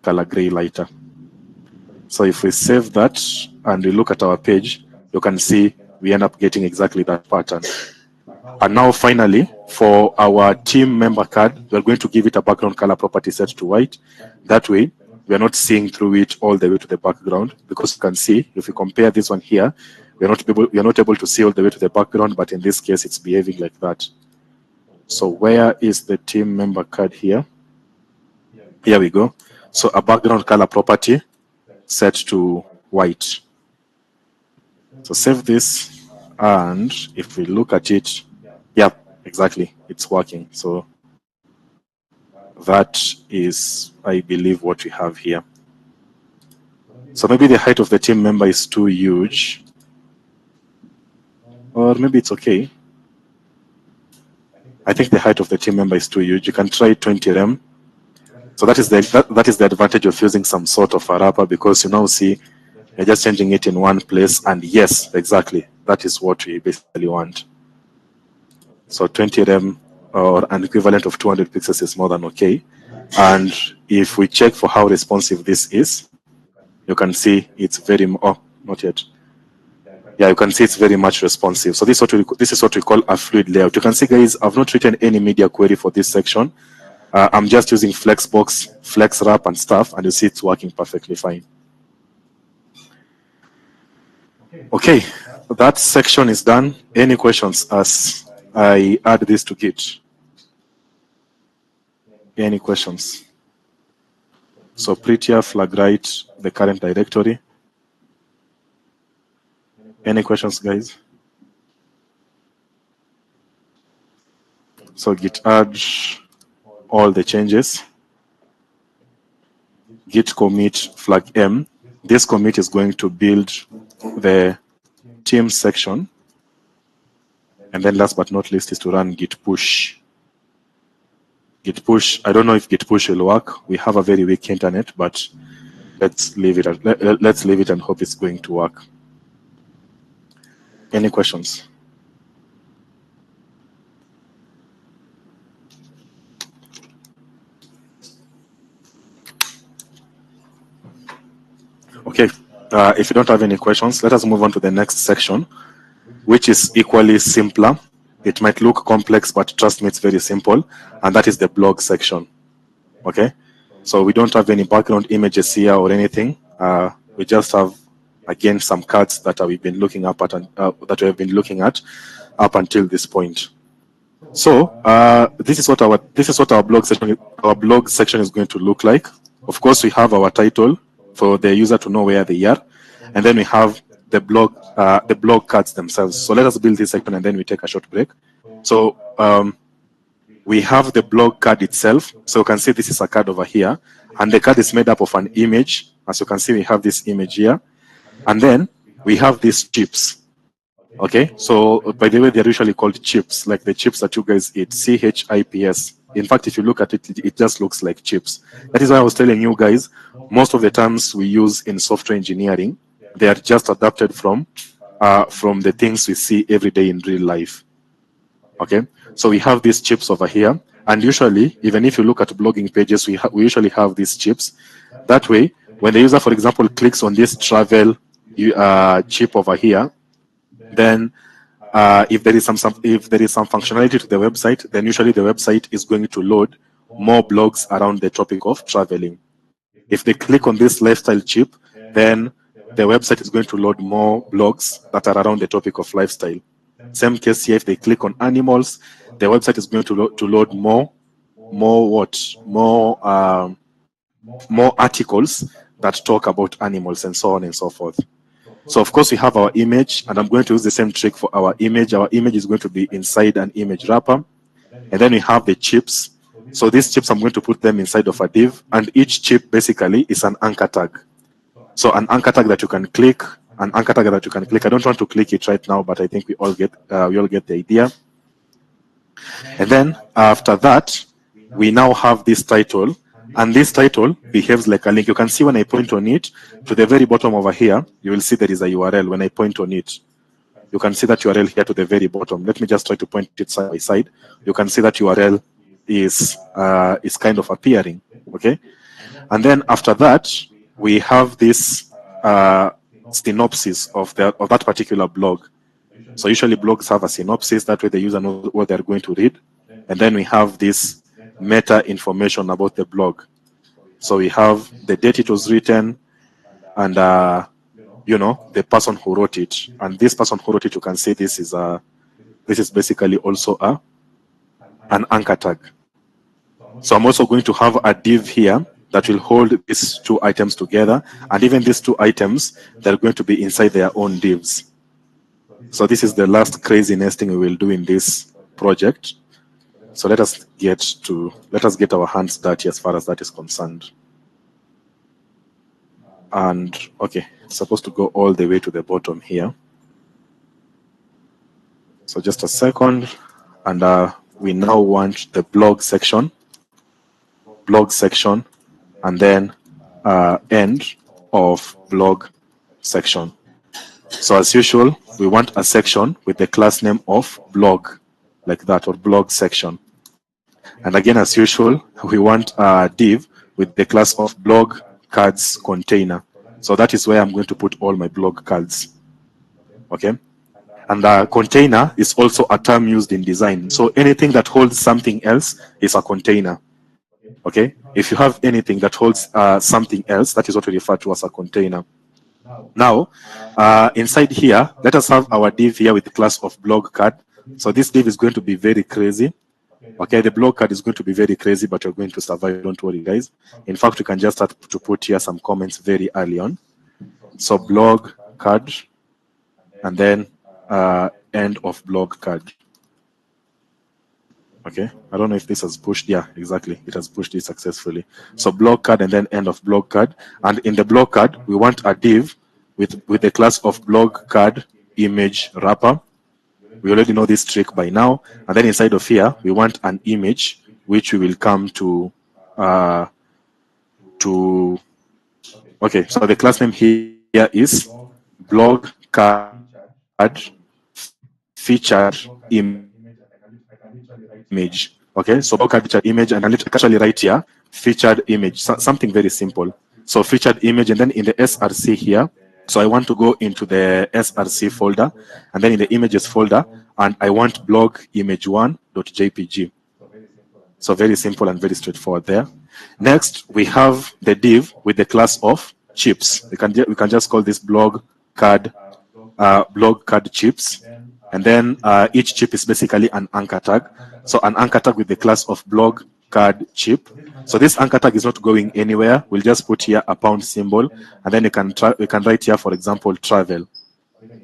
color gray lighter. So if we save that and we look at our page, you can see we end up getting exactly that pattern. And now finally, for our team member card, we're going to give it a background color property set to white. That way, we are not seeing through it all the way to the background, because you can see, if we compare this one here, we are not able to see all the way to the background, but in this case, it's behaving like that. So where is the team member card here? Here we go. So a background color property set to white. So save this, and if we look at it, yeah, exactly, it's working. So that is, I believe, what we have here. So maybe the height of the team member is too huge, or maybe it's okay. I think the height of the team member is too huge. You can try 20 rem. So that is the advantage of using some sort of a wrapper, because you now see you're just changing it in one place, and yes, exactly, that is what we basically want. So 20 rem or an equivalent of 200 pixels is more than okay. And if we check for how responsive this is, you can see it's very, not yet. Yeah, you can see it's very much responsive. So this is what we call a fluid layout. You can see, guys, I've not written any media query for this section. I'm just using Flexbox, FlexWrap and stuff, and you see it's working perfectly fine. Okay, that section is done. Any questions as I add this to Git? Any questions? So prettier flag right the current directory. Any questions, guys? So git add all the changes. Git commit flag M. This commit is going to build the team section. And then last but not least is to run git push. Git push, I don't know if git push will work. We have a very weak internet, but let's leave it and hope it's going to work. Any questions? Okay, if you don't have any questions, let us move on to the next section, which is equally simpler. It might look complex, but trust me, it's very simple. And that is the blog section. Okay, so we don't have any background images here or anything. We just have, again, some cards that we've been looking up at, that we have been looking at up until this point. So this is what our blog section is going to look like. Of course, we have our title for the user to know where they are, and then we have the blog cards themselves. So let us build this section and then we take a short break. So we have the blog card itself. So you can see this is a card over here, and the card is made up of an image. As you can see, we have this image here, and then we have these chips. Okay, so by the way, they're usually called chips, like the chips that you guys eat, CHIPS. In fact, if you look at it, it just looks like chips. That is why I was telling you guys, most of the terms we use in software engineering, they are just adapted from the things we see every day in real life. Okay, so we have these chips over here, and usually, even if you look at blogging pages, we usually have these chips. That way, when the user, for example, clicks on this travel chip over here, then if there is some functionality to the website, then usually the website is going to load more blogs around the topic of traveling. If they click on this lifestyle chip, then the website is going to load more blogs that are around the topic of lifestyle. Same case here, if they click on animals, the website is going to load more articles that talk about animals and so on and so forth. So of course we have our image, and I'm going to use the same trick for our image. Our image is going to be inside an image wrapper, and then we have the chips. So these chips, I'm going to put them inside of a div, and each chip basically is an anchor tag. So an anchor tag that you can click, I don't want to click it right now, but I think we all get the idea. And then after that, we now have this title, and this title behaves like a link. You can see when I point on it, to the very bottom over here, you will see there is a URL. When I point on it, you can see that URL here to the very bottom. Let me just try to point it side by side. You can see that URL is kind of appearing, okay? And then after that, we have this synopsis of that particular blog. So usually blogs have a synopsis, that way the user knows what they're going to read. And then we have this meta information about the blog. So we have the date it was written, and the person who wrote it. And this person who wrote it, you can see this is basically also an anchor tag. So I'm also going to have a div here that will hold these two items together, and even these two items, they're going to be inside their own divs. So this is the last crazy nesting we will do in this project. So let us get our hands dirty as far as that is concerned. And okay, it's supposed to go all the way to the bottom here. So just a second, and we now want the blog section, and then end of blog section. So as usual, we want a section with the class name of blog, like that, or blog section. And again, as usual, we want a div with the class of blog cards container. So that is where I'm going to put all my blog cards. Okay. And container is also a term used in design. So anything that holds something else is a container. Okay. If you have anything that holds something else, that is what we refer to as a container. Now, inside here, let us have our div here with the class of blog card. So this div is going to be very crazy. Okay, the blog card is going to be very crazy, but you're going to survive. Don't worry, guys. In fact, we can just start to put here some comments very early on. So blog card, and then end of blog card. Okay, I don't know if this has pushed. Yeah, exactly. It has pushed it successfully. So blog card and then end of blog card. And in the blog card, we want a div with the class of blog card image wrapper. We already know this trick by now. And then inside of here, we want an image, which we will come to. Okay, so the class name here is blog card featured image. Okay, so blog card featured image, and I can actually write here featured image, something very simple. So featured image, and then in the SRC here, so I want to go into the SRC folder, and then in the images folder, and I want blog image1.jpg. So very simple and very straightforward there. Next, we have the div with the class of chips. We can just call this blog card chips, and then each chip is basically an anchor tag. So an anchor tag with the class of blog card chip. So this anchor tag is not going anywhere. We'll just put here a pound symbol, and then we can write here, for example, travel,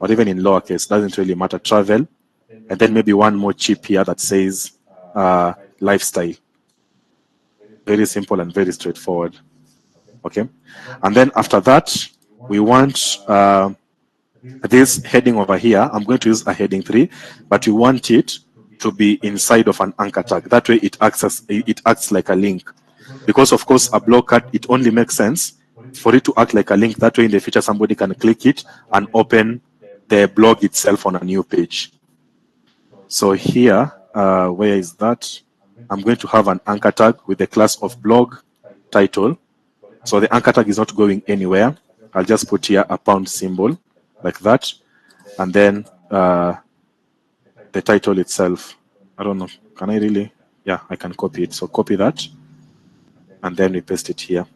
or even in lowercase, doesn't really matter, travel, and then maybe one more chip here that says lifestyle. Very simple and very straightforward. Okay, and then after that, we want this heading over here. I'm going to use a heading 3, but you want it to be inside of an anchor tag. That way it acts like a link, because of course a blog card, it only makes sense for it to act like a link. That way in the future somebody can click it and open the blog itself on a new page. So here, where is that? I'm going to have an anchor tag with the class of blog title. So the anchor tag is not going anywhere. I'll just put here a pound symbol like that, and then the title itself. I don't know. Can I really? Yeah, I can copy it. So copy that, and then we paste it here.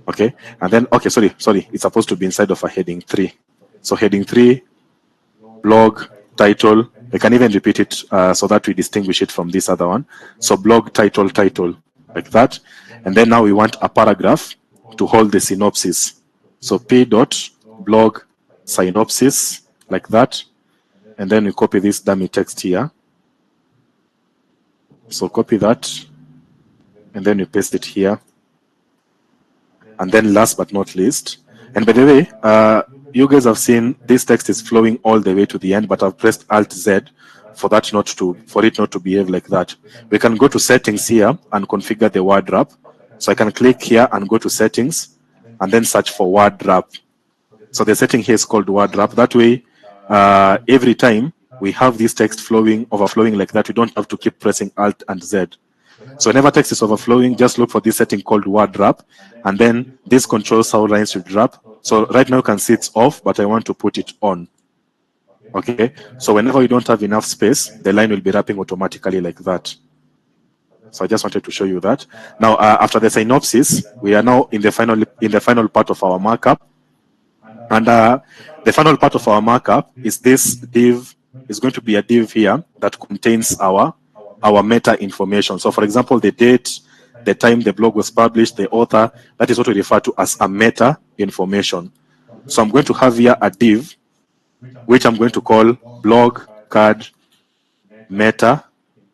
Okay, and then okay, sorry, it's supposed to be inside of a heading 3. So heading 3, blog title. We can even repeat it so that we distinguish it from this other one. So blog title like that, and then now we want a paragraph to hold the synopsis. So p.blog synopsis like that, and then we copy this dummy text here. So copy that, and then we paste it here. And then last but not least, and by the way, you guys have seen this text is flowing all the way to the end, but I've pressed Alt Z for it not to behave like that. We can go to settings here and configure the word wrap. So I can click here and go to settings, and then search for word wrap. So the setting here is called word wrap. That way, every time we have this text overflowing like that, we don't have to keep pressing Alt and Z. So whenever text is overflowing, just look for this setting called word wrap, and then this controls how lines should wrap. So right now you can see it's off, but I want to put it on. Okay, so whenever you don't have enough space, the line will be wrapping automatically like that. So I just wanted to show you that. Now, after the synopsis, we are now in the final part of our markup, and the final part of our markup is this div. Is going to be a div here that contains our meta information. So, for example, the date, the time the blog was published, the author. That is what we refer to as a meta information. So I'm going to have here a div, which I'm going to call blog card meta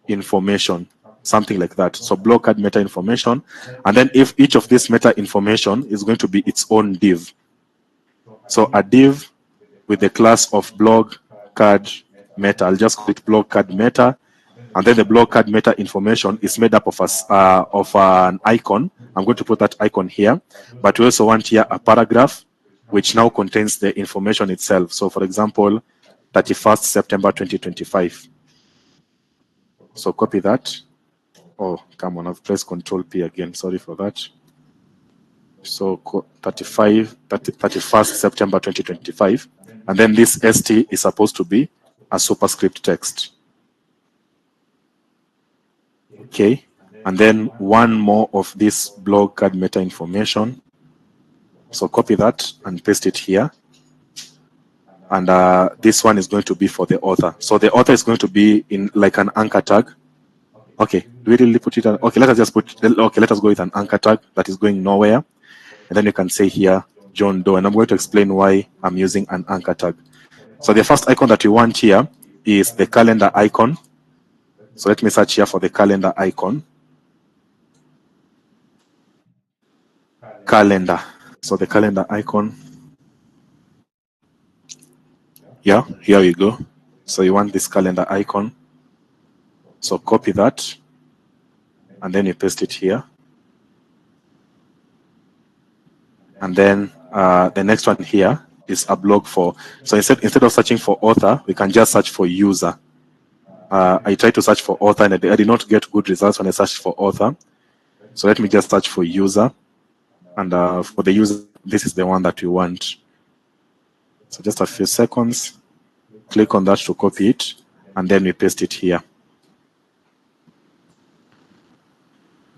information, something like that. So blog card meta information, and then if each of this meta information is going to be its own div. So a div with the class of blog card meta. I'll just call it blog card meta, and then the blog card meta information is made up of an icon. I'm going to put that icon here, but we also want here a paragraph which now contains the information itself. So for example, 31st September 2025. So copy that. Oh, come on, I've pressed Control P again. Sorry for that. So 31st September 2025. And then this ST is supposed to be a superscript text. Okay. And then one more of this blog card meta information. So copy that and paste it here. And this one is going to be for the author. So the author is going to be in like an anchor tag. Okay, do we really put it? Okay, let us just put, okay, let us go with an anchor tag that is going nowhere. And then you can say here, John Doe. And I'm going to explain why I'm using an anchor tag. So the first icon that we want here is the calendar icon. So let me search here for the calendar icon. Calendar. So the calendar icon. Yeah, here we go. So you want this calendar icon. So copy that. And then you paste it here. And then the next one here is a blog for. So instead of searching for author, we can just search for user. I tried to search for author and I did not get good results when I searched for author. So let me just search for user. And for the user, this is the one that we want. So just a few seconds. Click on that to copy it. And then we paste it here.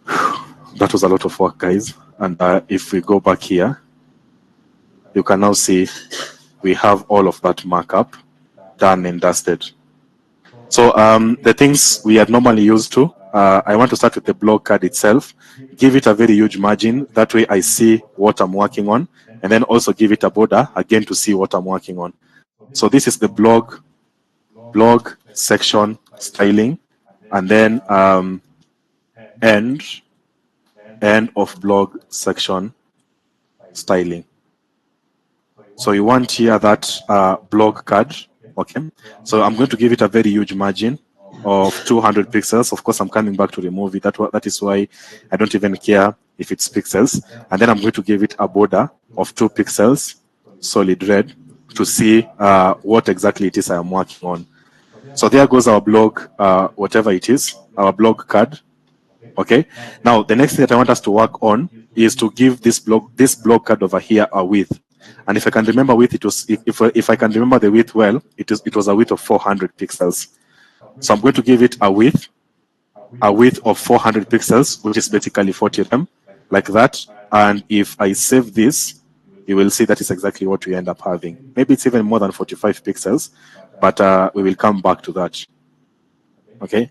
That was a lot of work, guys. And if we go back here, you can now see we have all of that markup done and dusted. So the things we are normally used to, I want to start with the blog card itself. Give it a very huge margin. That way I see what I'm working on. And then also give it a border, again, to see what I'm working on. So this is the blog section styling. And then end of blog section styling. So you want here that blog card. Okay, so I'm going to give it a very huge margin of 200 pixels. Of course, I'm coming back to remove it. That is why I don't even care if it's pixels. And then I'm going to give it a border of 2 pixels, solid red, to see what exactly it is I am working on. So there goes our blog, whatever it is, our blog card. Okay, now the next thing that I want us to work on is to give this blog card over here a width. And if I can remember width, it was if I can remember the width well, it was a width of 400 pixels. So I'm going to give it a width of 400 pixels, which is basically 40 rem, like that. And if I save this, you will see that is exactly what we end up having. Maybe it's even more than 45 pixels, but we will come back to that. Okay.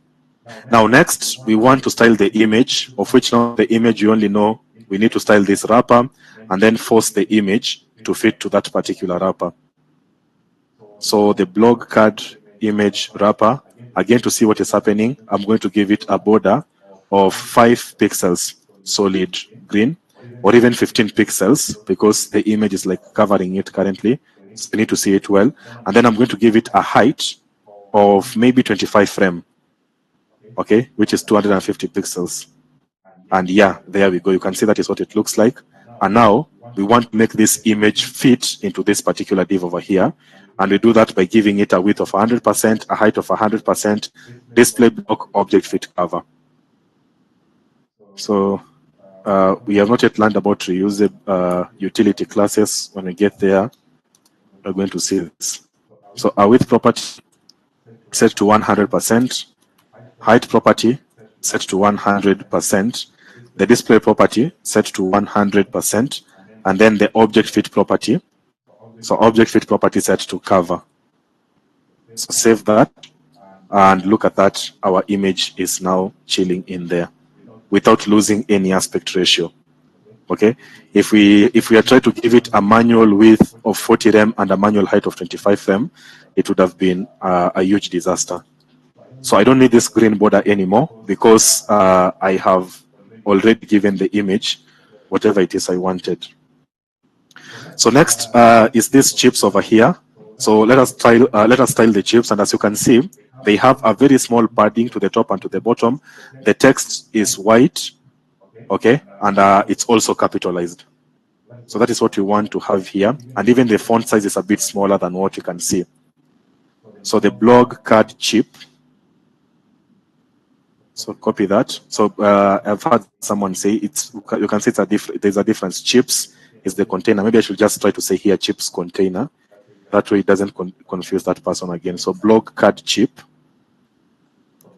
Now next, we want to style the image, of which now the image you only know we need to style this wrapper and then force the image to fit to that particular wrapper. So the blog card image wrapper, again, to see what is happening, I'm going to give it a border of 5 pixels solid green, or even 15 pixels, because the image is like covering it currently. So we need to see it well. And then I'm going to give it a height of maybe 25 frame. Okay, which is 250 pixels. And yeah, there we go. You can see that is what it looks like. And now we want to make this image fit into this particular div over here. And we do that by giving it a width of 100%, a height of 100%, display block object fit cover. So we have not yet learned about reusable utility classes. When we get there, we're going to see this. So our width property set to 100%. Height property set to 100%, the display property set to 100%, and then the object fit property. So object fit property set to cover. So save that and look at that. Our image is now chilling in there without losing any aspect ratio. Okay, if we are trying to give it a manual width of 40 rem and a manual height of 25 rem, it would have been a huge disaster. So I don't need this green border anymore because I have already given the image whatever it is I wanted. So next is these chips over here. So let us style the chips, and as you can see, they have a very small padding to the top and to the bottom. The text is white, okay, and it's also capitalized. So that is what we want to have here, and even the font size is a bit smaller than what you can see. So the blog card chip. So copy that. So I've had someone say you can see there's a difference. Chips is the container. Maybe I should just try to say here chips container. That way it doesn't confuse that person again. So blog card chip.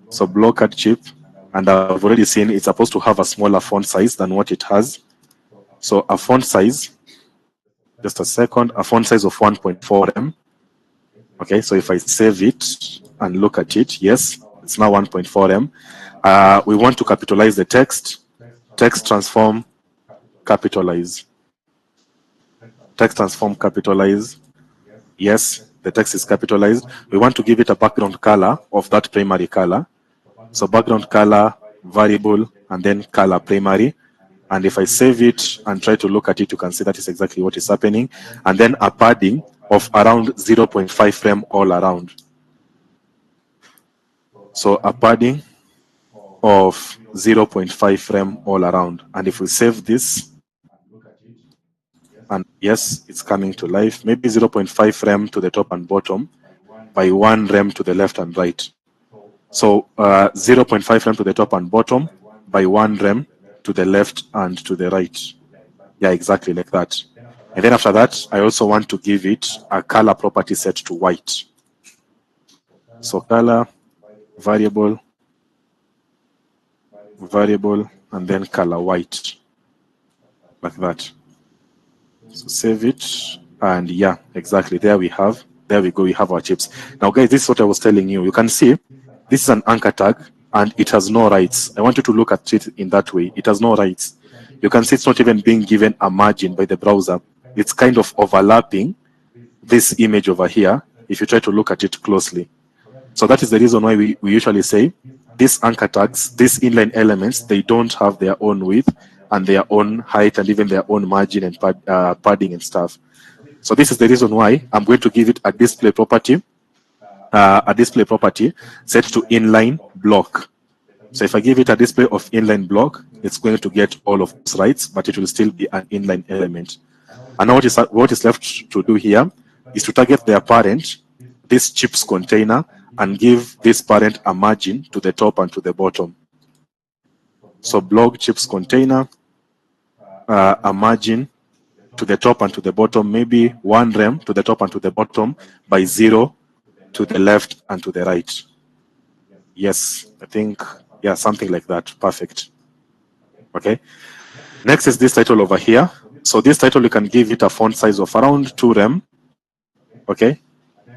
So blog card chip. And I've already seen it's supposed to have a smaller font size than what it has. So a font size Just a second. A font size of 1.4 M. Okay, so if I save it and look at it, yes, it's now 1.4 M. We want to capitalize the text. Text transform, capitalize. Text transform, capitalize. Yes, the text is capitalized. We want to give it a background color of that primary color. So background color, variable, and then color primary. And if I save it and try to look at it, you can see that is exactly what is happening. And then a padding of around 0.5 frame all around. So a padding of 0.5 frame all around. And if we save this, and yes, it's coming to life, maybe 0.5 frame to the top and bottom by 1 rem to the left and right. So 0.5 rem to the top and bottom by 1 rem to the left and to the right. Yeah, exactly like that. And then after that, I also want to give it a color property set to white. So color, variable, and then color white, like that. So save it, and yeah, exactly. There we go. We have our chips. Now, guys, this is what I was telling you. You can see this is an anchor tag, and it has no rights. I want you to look at it in that way. It has no rights. You can see it's not even being given a margin by the browser. It's kind of overlapping this image over here, if you try to look at it closely. So that is the reason why we usually say these anchor tags, these inline elements, they don't have their own width and their own height and even their own margin and padding and stuff. So this is the reason why I'm going to give it a display property set to inline block. So if I give it a display of inline block, it's going to get all of those rights, but it will still be an inline element. And now what is left to do here is to target their parent, this chips container, and give this parent a margin to the top and to the bottom. So blog chips container, a margin to the top and to the bottom, maybe 1 rem to the top and to the bottom by 0 to the left and to the right. Yes, I think, yeah, something like that. Perfect. Okay. Next is this title over here. So this title, you can give it a font size of around 2 rem. Okay.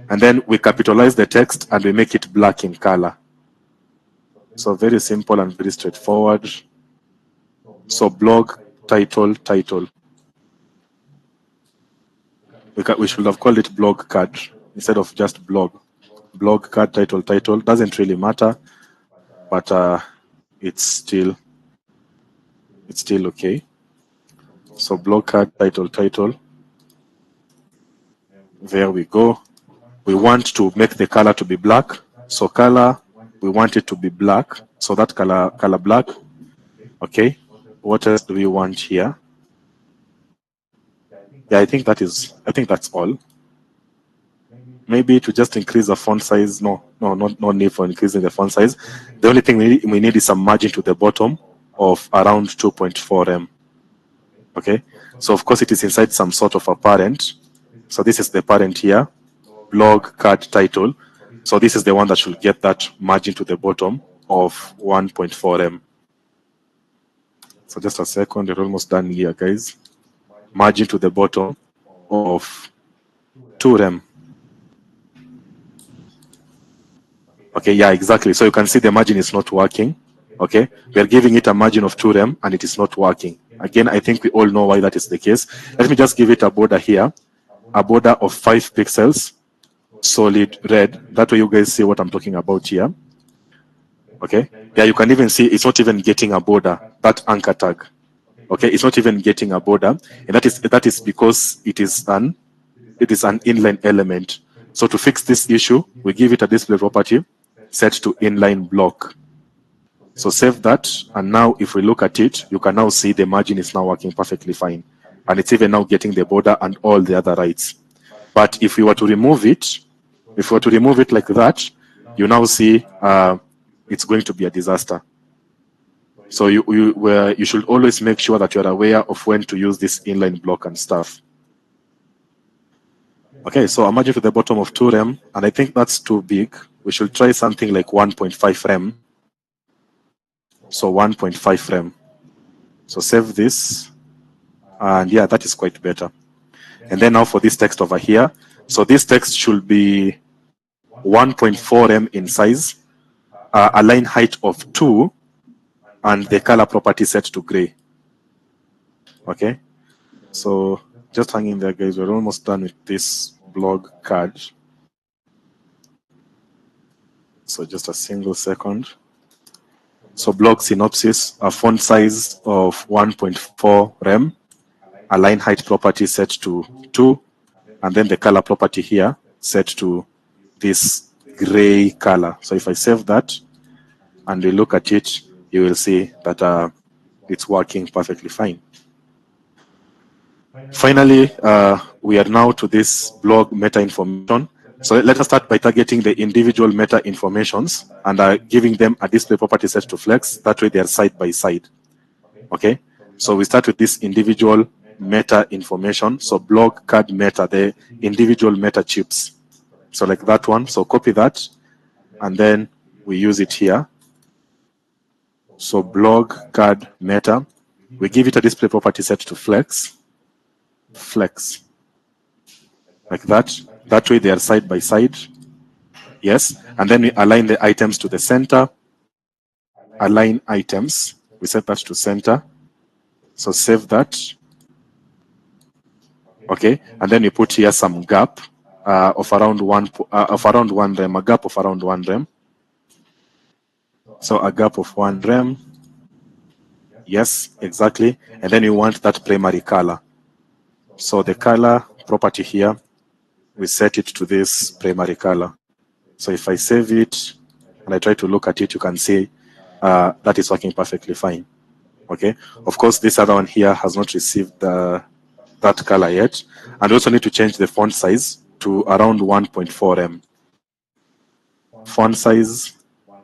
And then we capitalize the text and we make it black in color. So very simple and very straightforward. So blog, title. We should have called it blog card instead of just blog. Blog card, title. Doesn't really matter, but it's still okay. So blog card, title. There we go. We want to make the color to be black. So color, we want it to be black. So that color black. Okay. What else do we want here? Yeah, I think that's all. Maybe to just increase the font size. No need for increasing the font size. The only thing we need is a margin to the bottom of around 2.4 M. Okay. So of course it is inside some sort of a parent. So this is the parent here, blog card title. So this is the one that should get that margin to the bottom of 1.4 M. So just a second, we're almost done here, guys. Margin to the bottom of 2 rem. Okay, yeah, exactly. So you can see the margin is not working. Okay, we are giving it a margin of 2 rem and it is not working. Again, I think we all know why that is the case. Let me just give it a border here, a border of 5 pixels, solid red. That way you guys see what I'm talking about here. Okay, yeah, you can even see it's not even getting a border, that anchor tag. Okay, it's not even getting a border, and that is because it is an inline element. So to fix this issue, we give it a display property set to inline block. So save that, and now if we look at it, you can now see the margin is now working perfectly fine, and it's even now getting the border and all the other rights. But if we were to remove it, like that, you now see it's going to be a disaster. So you should always make sure that you're aware of when to use this inline block and stuff. Okay, so a margin to the bottom of 2 rem, and I think that's too big. We should try something like 1.5 rem. So 1.5 rem. So save this, and yeah, that is quite better. And then now for this text over here, so this text should be 1.4 m in size, a line height of 2, and the color property set to gray. Okay, so just hang in there, guys. We're almost done with this blog card. So just a single second. So blog synopsis, a font size of 1.4 rem, a line height property set to 2, and then the color property here set to this gray color. So if I save that and we look at it, you will see that it's working perfectly fine. Finally, we are now to this blog meta information. So let us start by targeting the individual meta informations and giving them a display property set to flex. That way they are side by side. Okay, so we start with this individual meta information. So blog card meta, the individual meta chips. So like that one. So copy that, and then we use it here. So blog card meta, we give it a display property set to flex. Flex. Like that. That way they are side by side. Yes. And then we align the items to the center. Align items. We set that to center. So save that. Okay. And then we put here some gap of around one rem, a gap of around 1 rem. So a gap of 1 rem. Yes, exactly. And then we want that primary color. So the color property here, we set it to this primary color. So if I save it and I try to look at it, you can see that is working perfectly fine. Okay. Of course, this other one here has not received that color yet. And we also need to change the font size to around 1.4 m. Font size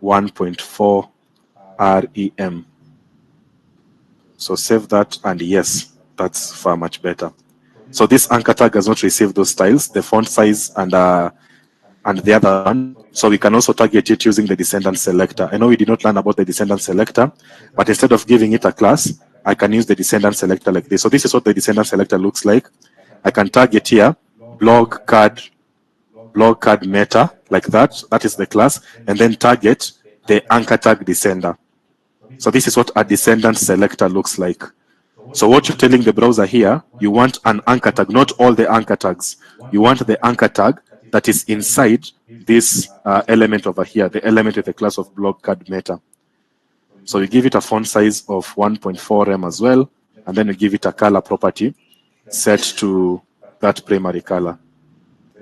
1.4 rem. So save that, and yes, that's far much better. So this anchor tag has not received those styles, the font size and the other one. So we can also target it using the descendant selector. I know we did not learn about the descendant selector, but instead of giving it a class, I can use the descendant selector like this. So this is what the descendant selector looks like. I can target here blog card meta like that. That is the class, and then target the anchor tag descender. So this is what a descendant selector looks like. So what you're telling the browser here, you want an anchor tag, not all the anchor tags. You want the anchor tag that is inside this element over here, the element with the class of blog card meta. So you give it a font size of 1.4 rem as well, and then you give it a color property set to that primary color.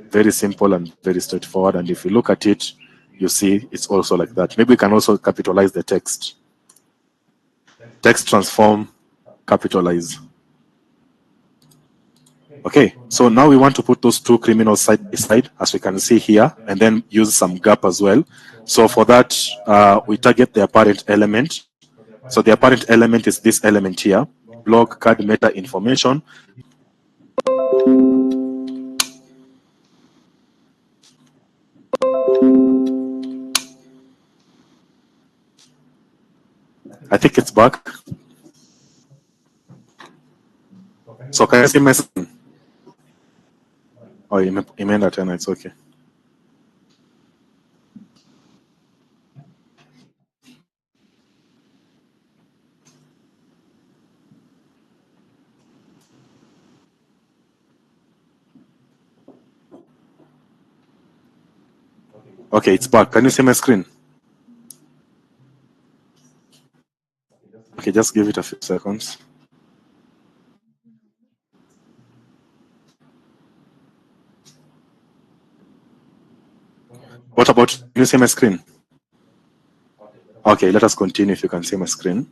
Very simple and very straightforward. And if you look at it, you see it's also like that. Maybe we can also capitalize the text. Text transform, capitalize. Okay, so now we want to put those two criminals side by side, as we can see here, and then use some gap as well. So for that, we target the apparent element. So the apparent element is this element here, blog card meta information. I think it's back. So can you see my screen? Oh, you meant that, and it's okay. Okay, it's back. Can you see my screen? Okay, just give it a few seconds. What about, can you see my screen? Okay, let us continue if you can see my screen.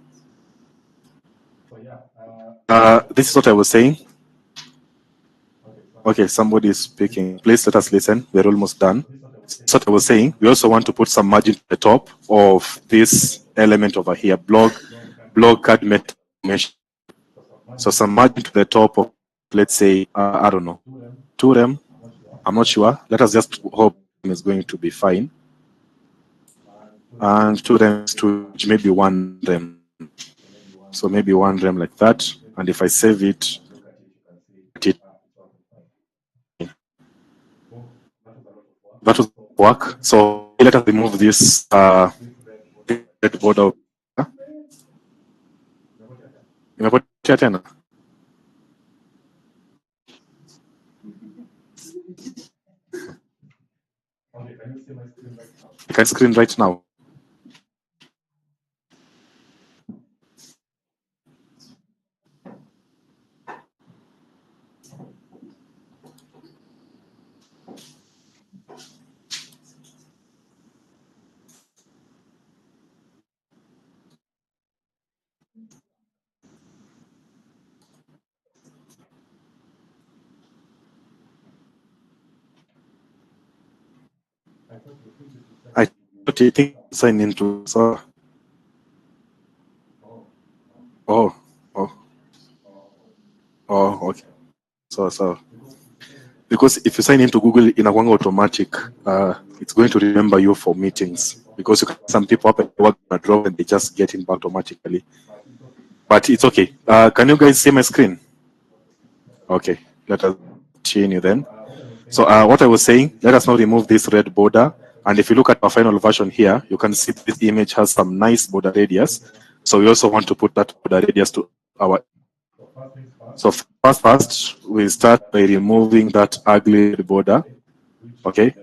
This is what I was saying. Okay, somebody is speaking. Please let us listen. We're almost done. That's what I was saying. We also want to put some margin at the top of this element over here, blog card meta information. So some margin to the top of, let's say, I don't know, 2 rem. I'm not sure. Let us just hope it's going to be fine. And 2 rem to maybe 1 rem. So maybe 1 rem like that. And if I save it, that will work. So let us remove this red border. Imepotea tena. I can screen right now. I think sign into so. Oh, oh, oh, okay. So because if you sign into Google in a one automatic, it's going to remember you for meetings because some people up at work on a drop and they just get in automatically. But it's okay. Can you guys see my screen? Okay, let us continue then. So what I was saying, let us now remove this red border. And if you look at our final version here, you can see this image has some nice border radius. So we also want to put that border radius to our. So first, we start by removing that ugly border, okay?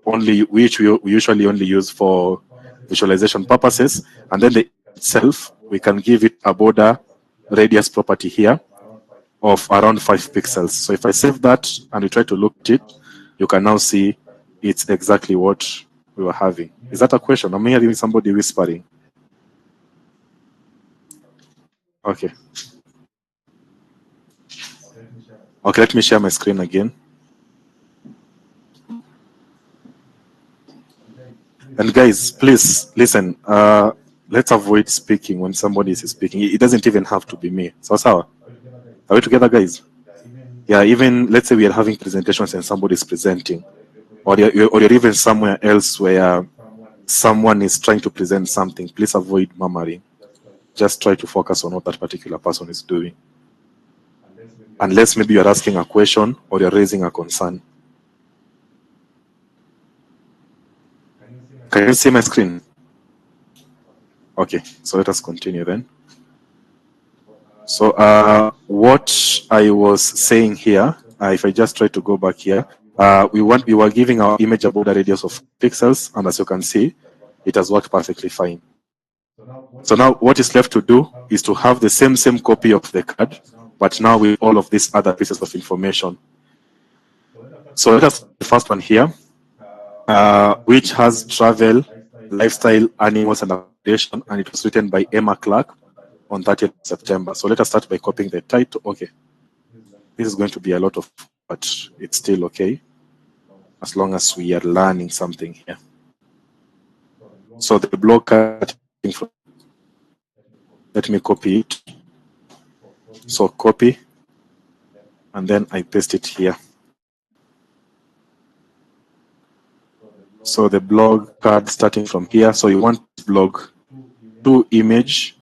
Which we usually only use for visualization purposes. And then the itself, we can give it a border radius property here of around 5 pixels. So if I save that and we try to look at it, you can now see it's exactly what we were having. Is that a question? I'm hearing somebody whispering. Okay. Okay, let me share my screen again. And guys, please listen. Let's avoid speaking when somebody is speaking. It doesn't even have to be me. So, are we together, guys? Yeah, even let's say we are having presentations and somebody is presenting, or you're even somewhere else where someone is trying to present something. Please avoid murmuring. Just try to focus on what that particular person is doing. Unless maybe you're asking a question or you're raising a concern. Can you see my screen? Okay, so let us continue then. So what I was saying here, if I just try to go back here, we were giving our image a border radius of pixels, and as you can see, it has worked perfectly fine. So now what is left to do is to have the same copy of the card, but now with all of these other pieces of information. So let us the first one here, which has travel, lifestyle, animals, and accommodation, and it was written by Emma Clark on 30th September. So let us start by copying the title. Okay. This is going to be a lot of, but it's still okay, as long as we are learning something here. So the blog card, let me copy it. So copy, and then I paste it here. So the blog card starting from here. So you want blog to image